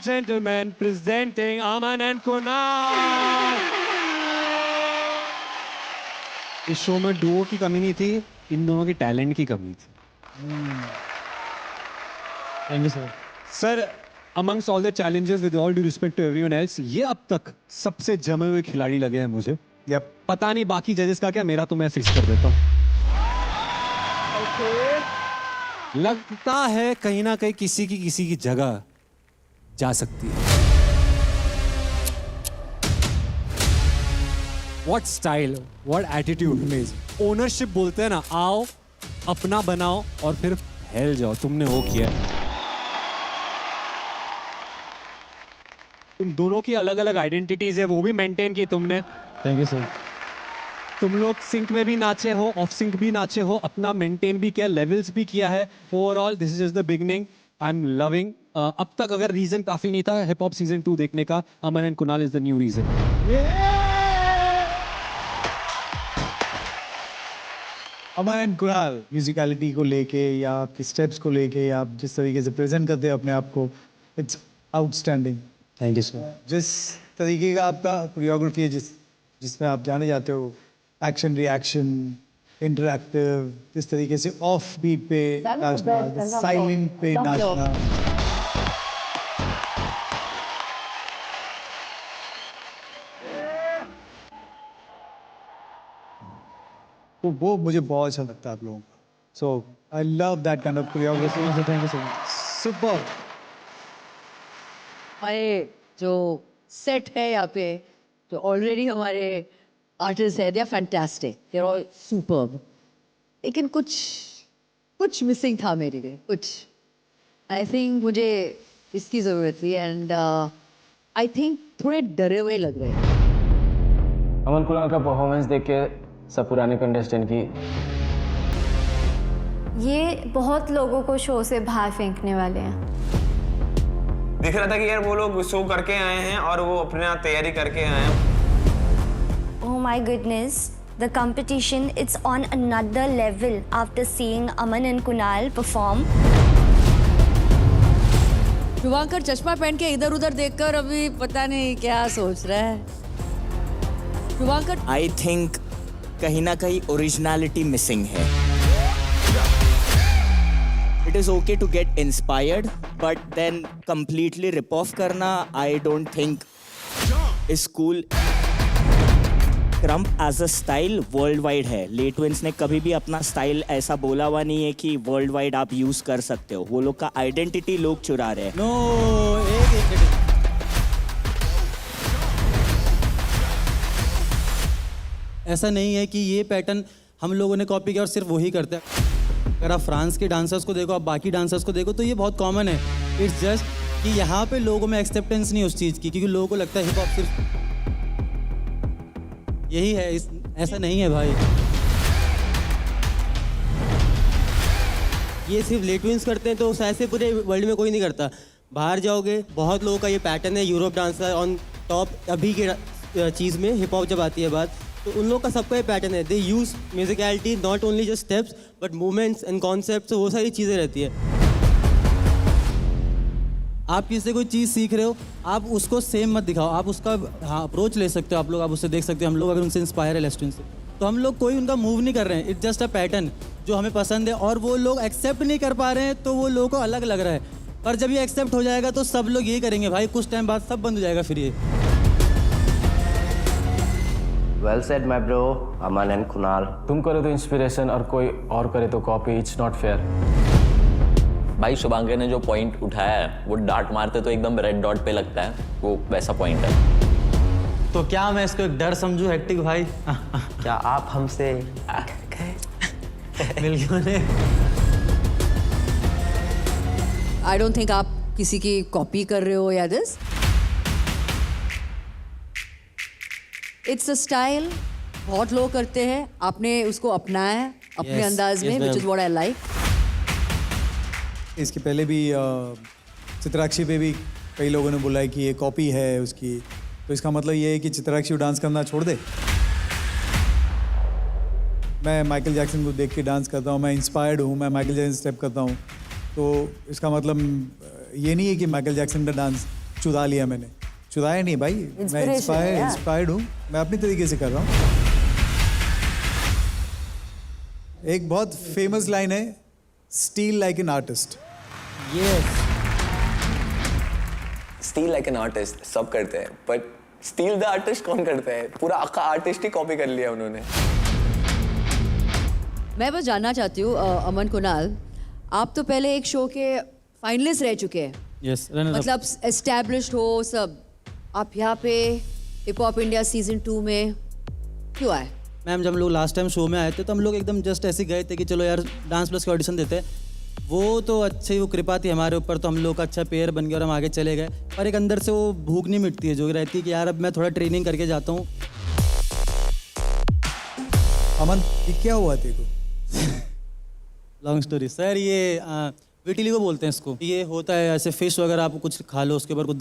gentlemen, presenting Aman and Kunal. इस शो में डुओ की कमी नहीं थी, इन दोनों की टैलेंट की कमी थी. Thank you sir. Sir, amongst all the challenges, with all due respect to everyone else, ये अब तक सबसे जमे हुए खिलाड़ी लगे हैं मुझे. Yep. पता नहीं बाकी जजेस का क्या, मेरा तो मैं फिक्स कर देता हूँ. लगता है कहीं ना कहीं किसी की जगह जा सकती है. What style, what attitude, ownership बोलते हैं ना, आओ अपना बनाओ और फिर फैल जाओ. तुमने वो किया. तुम दोनों की अलग अलग आइडेंटिटीज है, वो भी मेंटेन की तुमने. Thank you sir. तुम लोग सिंक में भी नाचे हो, ऑफ सिंक भी नाचे हो, अपना मेंटेन भी किया, लेवल्स भी किया है. Overall this is just the beginning. I am loving. अब तक अगर रीजन काफी नहीं था हिप हॉप सीजन 2 देखने का, Aman and Kunal is the new reason. Aman and Kunal musicality को लेके या आपके स्टेप्स को लेके या आप जिस तरीके से प्रेजेंट करते हैं अपने आप को, it's outstanding. Thank you sir. जिस तरीके का आपका कोरियोग्राफी है, जिसमें आप जाने जाते हो, एक्शन रिएक्शन इंटरैक्टिव, जिस तरीके से ऑफ बीट पे नाचना, साइलेंट पे नाचना, तो वो मुझे बहुत अच्छा लगता है आप लोगों का. So I love that kind of choreography. Thank you so much. Super. हमारे जो सेट है यहाँ पे, तो ऑलरेडी हमारे आर्टिस्ट है, they are fantastic, they are all superb. लेकिन कुछ मिसिंग था मेरे लिए, कुछ. आई थिंक मुझे इसकी ज़रूरत थी. एंड आई थिंक थोड़े डरे हुए लग रहे हैं. अमन कुणाल का परफॉर्मेंस देख के सब पुराने कंटेस्टेंट की ये बहुत लोगों को शो से बाहर फेंकने वाले हैं. दिख रहा था कि यार वो लोग शो करके आए हैं और वो अपना तैयारी करके आए हैं. Oh my goodness, the competition, it's on another level after seeing Aman and Kunal perform. Shubhankar चश्मा पहन के इधर उधर देखकर अभी पता नहीं क्या सोच रहा है. शुभांकर, आई थिंक कहीं ना कहीं ओरिजिनलिटी मिसिंग है. It is okay to get inspired, but then completely rip off करना I don't think is cool. Krump as a style world wide है. लेट विंस ने कभी भी अपना स्टाइल ऐसा बोला हुआ नहीं है कि वर्ल्ड वाइड आप यूज कर सकते हो. वो लोग का आइडेंटिटी लोग चुरा रहे हैं. ऐसा नहीं है कि ये पैटर्न हम लोगों ने कॉपी किया और सिर्फ वही करते हैं. अगर आप फ्रांस के डांसर्स को देखो, आप बाकी डांसर्स को देखो, तो ये बहुत कॉमन है. इट्स जस्ट कि यहाँ पे लोगों में एक्सेप्टेंस नहीं उस चीज़ की, क्योंकि लोगों को लगता है हिप हॉप सिर्फ यही है. ऐसा नहीं है भाई. ये सिर्फ लेटविंस करते हैं तो ऐसे पूरे वर्ल्ड में कोई नहीं करता. बाहर जाओगे बहुत लोगों का ये पैटर्न है. यूरोप डांसर ऑन टॉप अभी के चीज़ में हिप हॉप जब आती है बात, तो उन लोग का सबका ये पैटर्न है. They use musicality, not only just steps but movements and concepts. वो सारी चीज़ें रहती है. आप किसी से कोई चीज़ सीख रहे हो, आप उसको सेम मत दिखाओ. आप उसका अप्रोच ले सकते हो. आप लोग आप उससे देख सकते हो. हम लोग अगर उनसे इंस्पायर है लेस्टन से, तो हम लोग कोई उनका मूव नहीं कर रहे हैं. इट्स जस्ट अ पैटर्न जो हमें पसंद है और वो लोग एक्सेप्ट नहीं कर पा रहे हैं, तो वो लोगों को अलग लग रहा है. पर जब ये एक्सेप्ट हो जाएगा तो सब लोग ये करेंगे भाई. कुछ टाइम बाद सब बंद हो जाएगा फिर ये. Well said my bro. Aman and Kunal, तुम करो तो इंस्पिरेशन और कोई और करे तो कॉपी. It's not fair. भाई शुभांकर ने जो पॉइंट उठाया है वो डार्ट मारते तो एकदम रेड डॉट पे लगता है. वो वैसा पॉइंट है. तो क्या मैं इसको एक डर समझूं हेक्टिक भाई? क्या आप हमसे मिल गए? आई डोंट थिंक आप किसी की कॉपी कर रहे हो या दिस. इट्स अ स्टाइल, बहुत लोग करते हैं. आपने उसको अपनाया है अपने अंदाज में, which is what I like. इसके पहले भी चित्राक्षी पे भी कई लोगों ने बोला है कि ये कॉपी है उसकी. तो इसका मतलब ये है कि चित्राक्षी डांस करना छोड़ दे. मैं माइकल जैक्सन को देख के डांस करता हूँ, मैं इंस्पायर्ड हूँ, मैं माइकल जैक्सन स्टेप करता हूँ. तो इसका मतलब ये नहीं है कि माइकल जैक्सन का डांस चुरा लिया मैंने। चुराया नहीं भाई, मैं Inspiration है यार। इंस्पायर्ड हूँ, मैं अपनी तरीके से कर रहा हूँ। एक बहुत फेमस लाइन है, steel like an artist. Steel like an artist सब करते हैं, बट स्टील द आर्टिस्ट कौन करता है? पूरा आखा आर्टिस्ट ही कॉपी कर लिया उन्होंने। मैं बस जानना चाहती हूँ अमन कुणाल, आप तो पहले एक शो के फाइनलिस्ट रह चुके हैं। यस, मतलब एस्टैब्लिश्ड हो सब, आप यहाँ पे हिप हॉप इंडिया सीजन 2 में क्यों आए? मैम जब हम लोग लास्ट टाइम शो में आए थे तो हम लोग एकदम जस्ट ऐसे गए थे कि चलो यार डांस प्लस के ऑडिशन देते हैं। वो तो अच्छी वो कृपा थी हमारे ऊपर, तो हम लोग का अच्छा पेयर बन गया और हम आगे चले गए। पर एक अंदर से वो भूख नहीं मिटती है जो रहती है कि यार अब मैं थोड़ा ट्रेनिंग करके जाता हूँ। अमन ये क्या हुआ तेरे को? लॉन्ग स्टोरी सर, ये विटिली को बोलते हैं इसको। ये होता है ऐसे फिश वगैरह आप कुछ खा लो, उसके ऊपर कुछ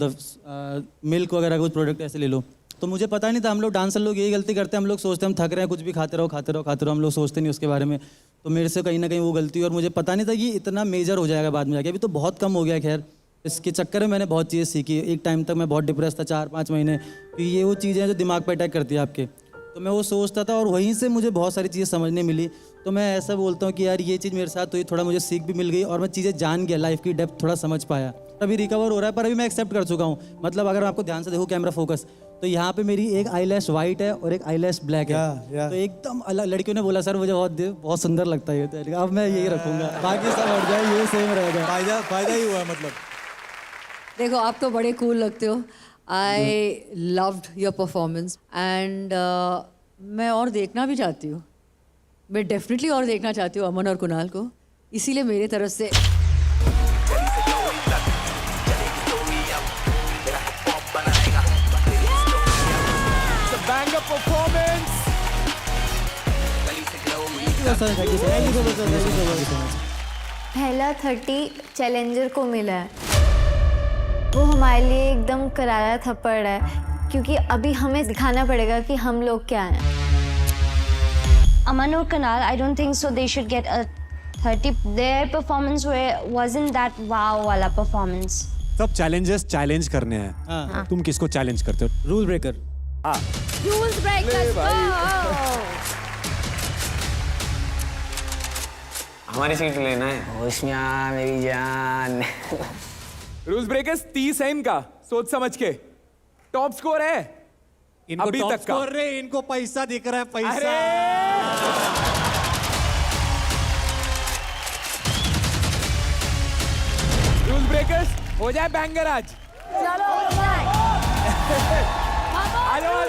मिल्क वगैरह कुछ प्रोडक्ट ऐसे ले लो। तो मुझे पता नहीं था, हम लोग डांसर लोग यही गलती करते हैं, हम लोग सोचते हैं हम थक रहे हैं कुछ भी खाते रहो, हम लोग सोचते नहीं उसके बारे में। तो मेरे से कहीं ना कहीं वो गलती हुई और मुझे पता नहीं था कि इतना मेजर हो जाएगा बाद में जाके। अभी तो बहुत कम हो गया, खैर इसके चक्कर में मैंने बहुत चीज़ें सीखी। एक टाइम तक मैं बहुत डिप्रेस था 4-5 महीने, तो ये वो चीज़ें हैं जो दिमाग पर अटैक करती है आपके। तो मैं वो सोचता था और वहीं से मुझे बहुत सारी चीज़ें समझने मिली। तो मैं ऐसा बोलता हूँ कि यार ये चीज़ मेरे साथ तो ये थोड़ा मुझे सीख भी मिल गई और मैं चीज़ें जान गया, लाइफ की डेप्थ थोड़ा समझ पाया। अभी रिकवर हो रहा है पर अभी मैं एक्सेप्ट कर चुका हूँ। मतलब अगर आपको ध्यान से देखो कैमरा फोकस, तो यहाँ पे मेरी एक आईलैश वाइट है और एक आईलैश ब्लैक है। तो एकदम अलग। लड़कियों ने बोला सर मुझे बहुत सुंदर लगता है ये, तो अब मैं यही रखूँगा, बाकी सब हट जाए, ये सेम रहेगा। फायदा ही हुआ मतलब। देखो आप तो बड़े कूल लगते हो। I loved your performance and मैं और देखना भी चाहती हूँ। मैं डेफिनेटली और देखना चाहती हूँ अमन और कुणाल को, इसीलिए मेरी तरफ से banger performance. पहला 30 चैलेंजर को मिला है, वो हमारे लिए एकदम करारा थप्पड़ है, क्योंकि अभी हमें दिखाना पड़ेगा कि हम लोग क्या हैं। Aman or Kunal, I don't think so they should get a 30. Their performance wasn't that wow वाला performance. सब चैलेंजेस चैलेंज करने हैं। तुम किसको चैलेंज करते हो? Rule breaker. Rules breakers. हमारी सीट लेना है। होशियार मेरी जान। रूल्स ब्रेकर्स 30 है इनका, सोच समझ के। टॉप स्कोर है इनको अभी टॉप तक का। स्कोर रे, इनको पैसा दिख रहा है, पैसा। रूल्स ब्रेकर्स हो जाए बैंगर आज। चलो आ जाओ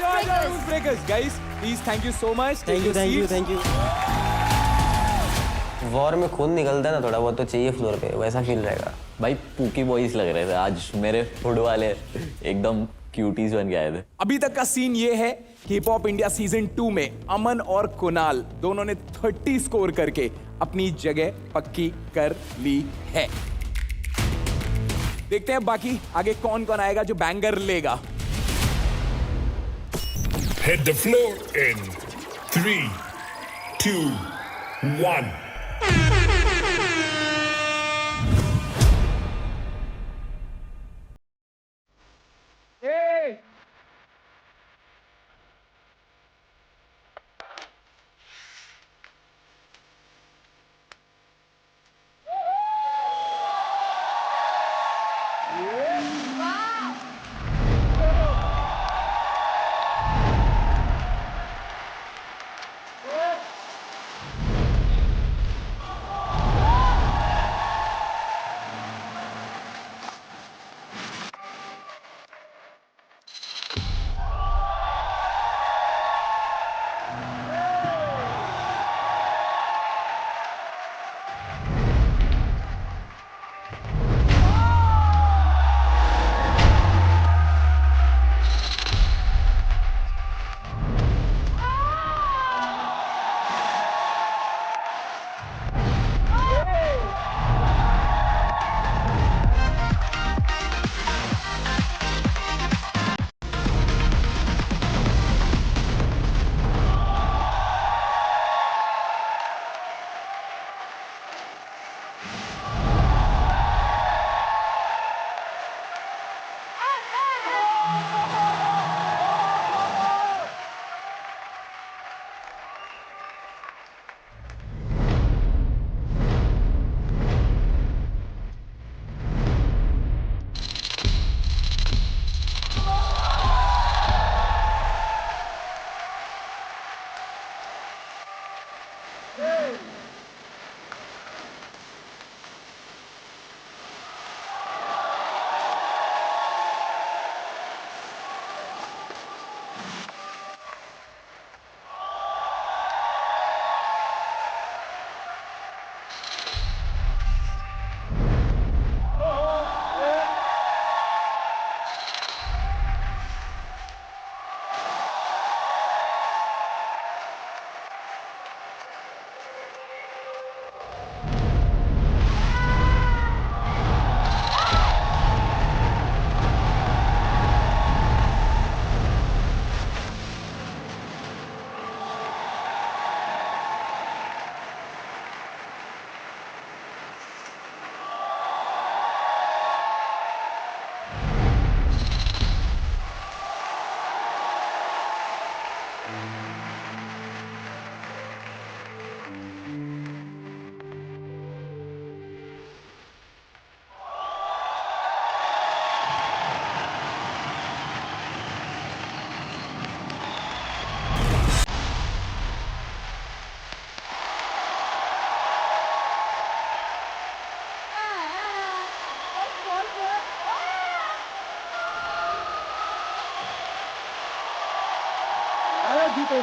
rules breakers guys, please thank you so much. Thank you. War में खून निकलता है ना थोड़ा बहुत, तो चाहिए फ्लोर पे, वैसा फील रहेगा। भाई पूकी बॉयज लग रहे थे आज मेरे फूड वाले, एकदम क्यूटीज बन के आए थे। अभी तक का सीन ये है कि हिप हॉप इंडिया सीजन 2 में अमन और कुणाल दोनों ने 30 स्कोर करके अपनी जगह पक्की कर ली है। देखते हैं बाकी आगे कौन कौन आएगा जो बैंगर लेगा। Hit the floor in 3, 2, 1.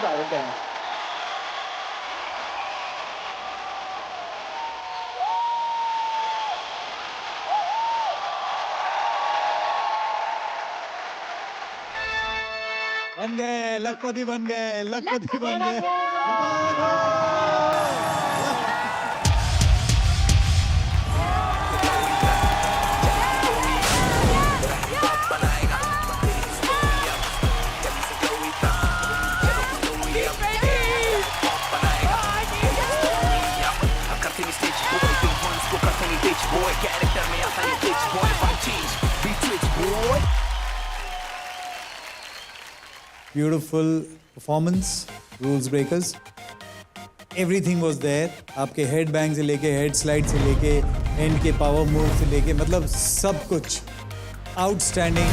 बता रहे हैं बन गए लखपति, बन गए लखपति, बन गए। Beautiful performance, rules breakers. Everything was there. आपके हेड बैंग से लेके हेड स्लाइड से लेके एंड के पावर मूव से लेके मतलब सब कुछ आउटस्टैंडिंग।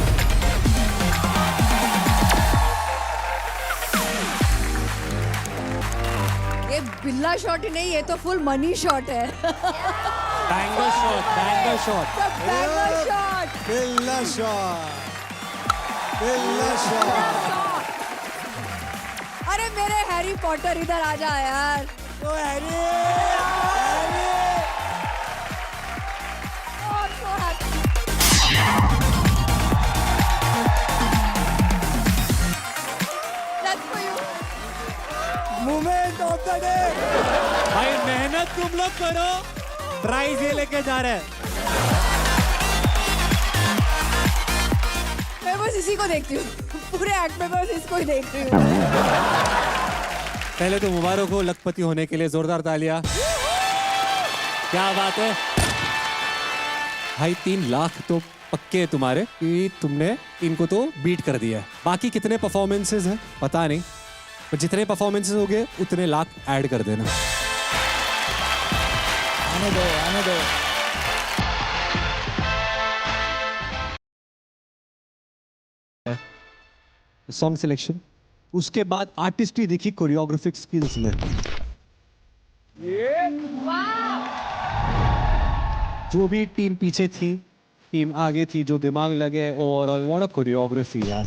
ये बिल्ला शॉट ही नहीं, ये तो फुल मनी शॉट है। Banger shot, banger shot, banger shot, Billa shot, Billa shot. अरे मेरे हैरी पॉटर इधर आ जा यार। ओ Harry, moment of the day. भाई मेहनत तुम लोग करो, प्राइज ये लेके जा रहे हैं। मैं बस इसी को देखती हूँ, पूरे एक्ट में बस इसको ही देख रही हूँ। पहले तो मुबारक हो लखपति होने के लिए, जोरदार तालियां। क्या बात है भाई, 3 लाख तो पक्के तुम्हारे कि तुमने इनको तो बीट कर दिया है। बाकी कितने परफॉर्मेंसेस हैं पता नहीं, पर जितने परफॉर्मेंसेस हो गए उतने लाख ऐड कर देना। आने दो, आने दो। सॉन्ग सिलेक्शन, उसके बाद आर्टिस्ट्री देखी, कोरियोग्राफिक स्किल्स में जो भी टीम पीछे थी, टीम आगे थी, जो दिमाग लगे, और व्हाट अ कोरियोग्राफी यार।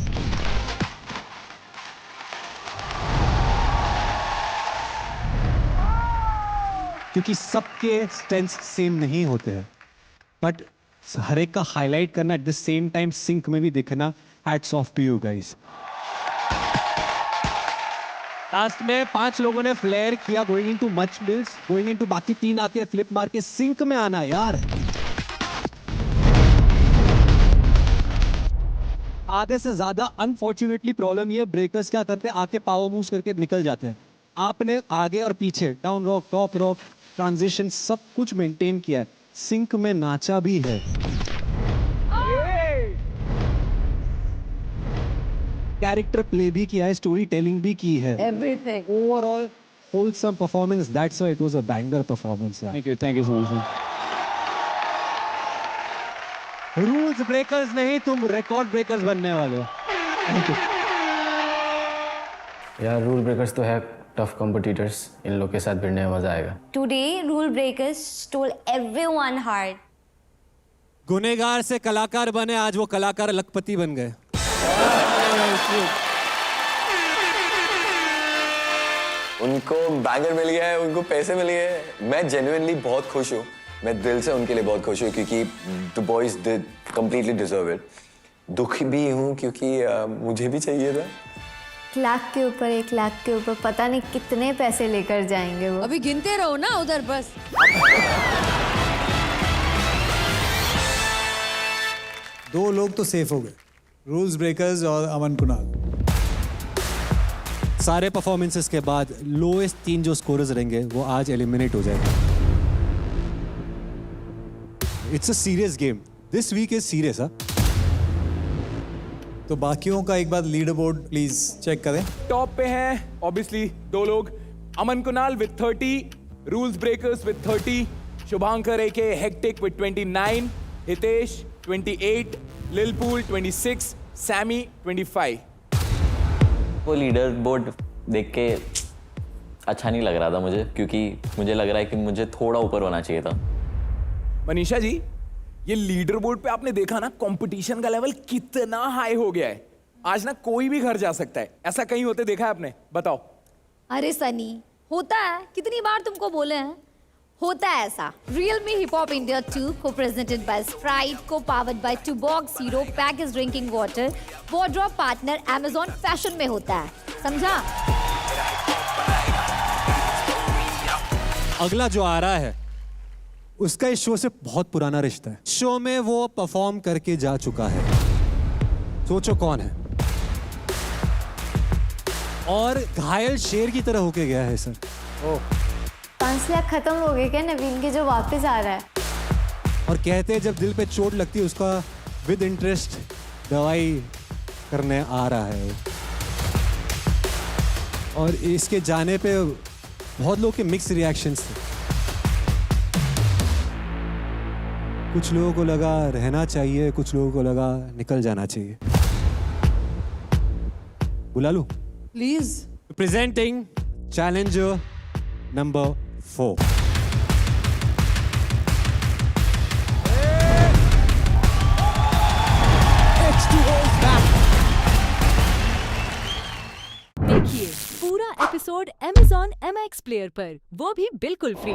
क्योंकि सबके स्ट्रेंथ्स सेम नहीं होते हैं, बट हर एक का हाईलाइट करना, at the same time sync में भी दिखना, hats off to you guys. Last में 5 लोगों ने फ्लेयर किया, going into much mills, going into, बाकी 3 आके फ्लिप मार के सिंक में आना यार। आधे से ज्यादा अनफॉर्चुनेटली प्रॉब्लम ये, ब्रेकर्स क्या करते हैं, आके पावर मूव्स करके निकल जाते हैं। आपने आगे और पीछे, down rock, top rock, transition, सब कुछ मेंटेन किया है, सिंक में नाचा भी है। कैरेक्टर प्ले भी किया है, स्टोरी टेलिंग भी की है, everything. Overall wholesome performance, that's why it was a banger performance. Thank you so much. Rules breakers नहीं, तुम रिकॉर्ड ब्रेकर्स बनने वाले हो। थैंक यू यार। रूल ब्रेकर्स तो है टफ कॉम्पिटिटर्स, इन लोग के साथ भिड़ने में मजा आएगा। Today, rule breakers stole everyone heart. गुनेगार से कलाकार बने, आज वो कलाकार लखपति बन गए। उनको बैगर मिल गया है, उनको पैसे मिल गए हैं। मैं जेन्युइनली बहुत खुश हूँ, मैं दिल से उनके लिए बहुत खुश हूँ, क्योंकि the boys did completely deserve it. दुखी भी हूँ क्योंकि मुझे भी चाहिए था। 1 लाख के ऊपर, 1 लाख के ऊपर, पता नहीं कितने पैसे लेकर जाएंगे वो। अभी गिनते रहो ना उधर बस। दो लोग तो सेफ हो गए, रूल्स ब्रेकर्स और अमन कुणाल। सारे परफॉर्मेंसेस के बाद लोएस्ट 3 जो स्कोरर्स रहेंगे वो आज एलिमिनेट हो जाएंगे। It's a serious game, this week is serious. तो बाकियों का एक बार लीडर बोर्ड प्लीज चेक करें। टॉप पे हैं ऑब्वियसली 2 लोग, Aman Kunal with 30, rules breakers with 30, Shubhankar AK hectic with 29, Hitesh 28, Lilpool 26, Sammy 25। वो लीडर बोर्ड देख के अच्छा नहीं लग रहा था मुझे, क्योंकि मुझे लग रहा है कि मुझे थोड़ा ऊपर होना चाहिए था। मनीषा जी, ये लीडर बोर्ड पे आपने देखा ना, कंपटीशन का लेवल कितना हाई हो गया है। आज ना कोई भी घर जा सकता है, ऐसा कहीं होते देखा है आपने? बताओ। अरे सनी, होता है, कितनी बार तुमको बोले हैं, होता है ऐसा। Realme Hip Hop India 2 को presented by Sprite, को powered by Tuborg Zero Packaged Drinking Water, wardrobe partner Amazon Fashion में होता है, समझा? अगला जो आ रहा है उसका इस शो से बहुत पुराना रिश्ता है। शो में वो परफॉर्म करके जा चुका है। सोचो कौन है। और घायल शेर की तरह होके गया है सर। 5 लाख खत्म हो गए क्या नवीन के जो वापस आ रहा है? और कहते हैं जब दिल पे चोट लगती है उसका विद इंटरेस्ट दवाई करने आ रहा है। और इसके जाने पे बहुत लोगों के मिक्स रिएक्शंस थे। कुछ लोगों को लगा रहना चाहिए, कुछ लोगों को लगा निकल जाना चाहिए। बुला लूं? प्लीज। Presenting challenger number 4। देखिए पूरा एपिसोड Amazon MX प्लेयर पर, वो भी बिल्कुल फ्री।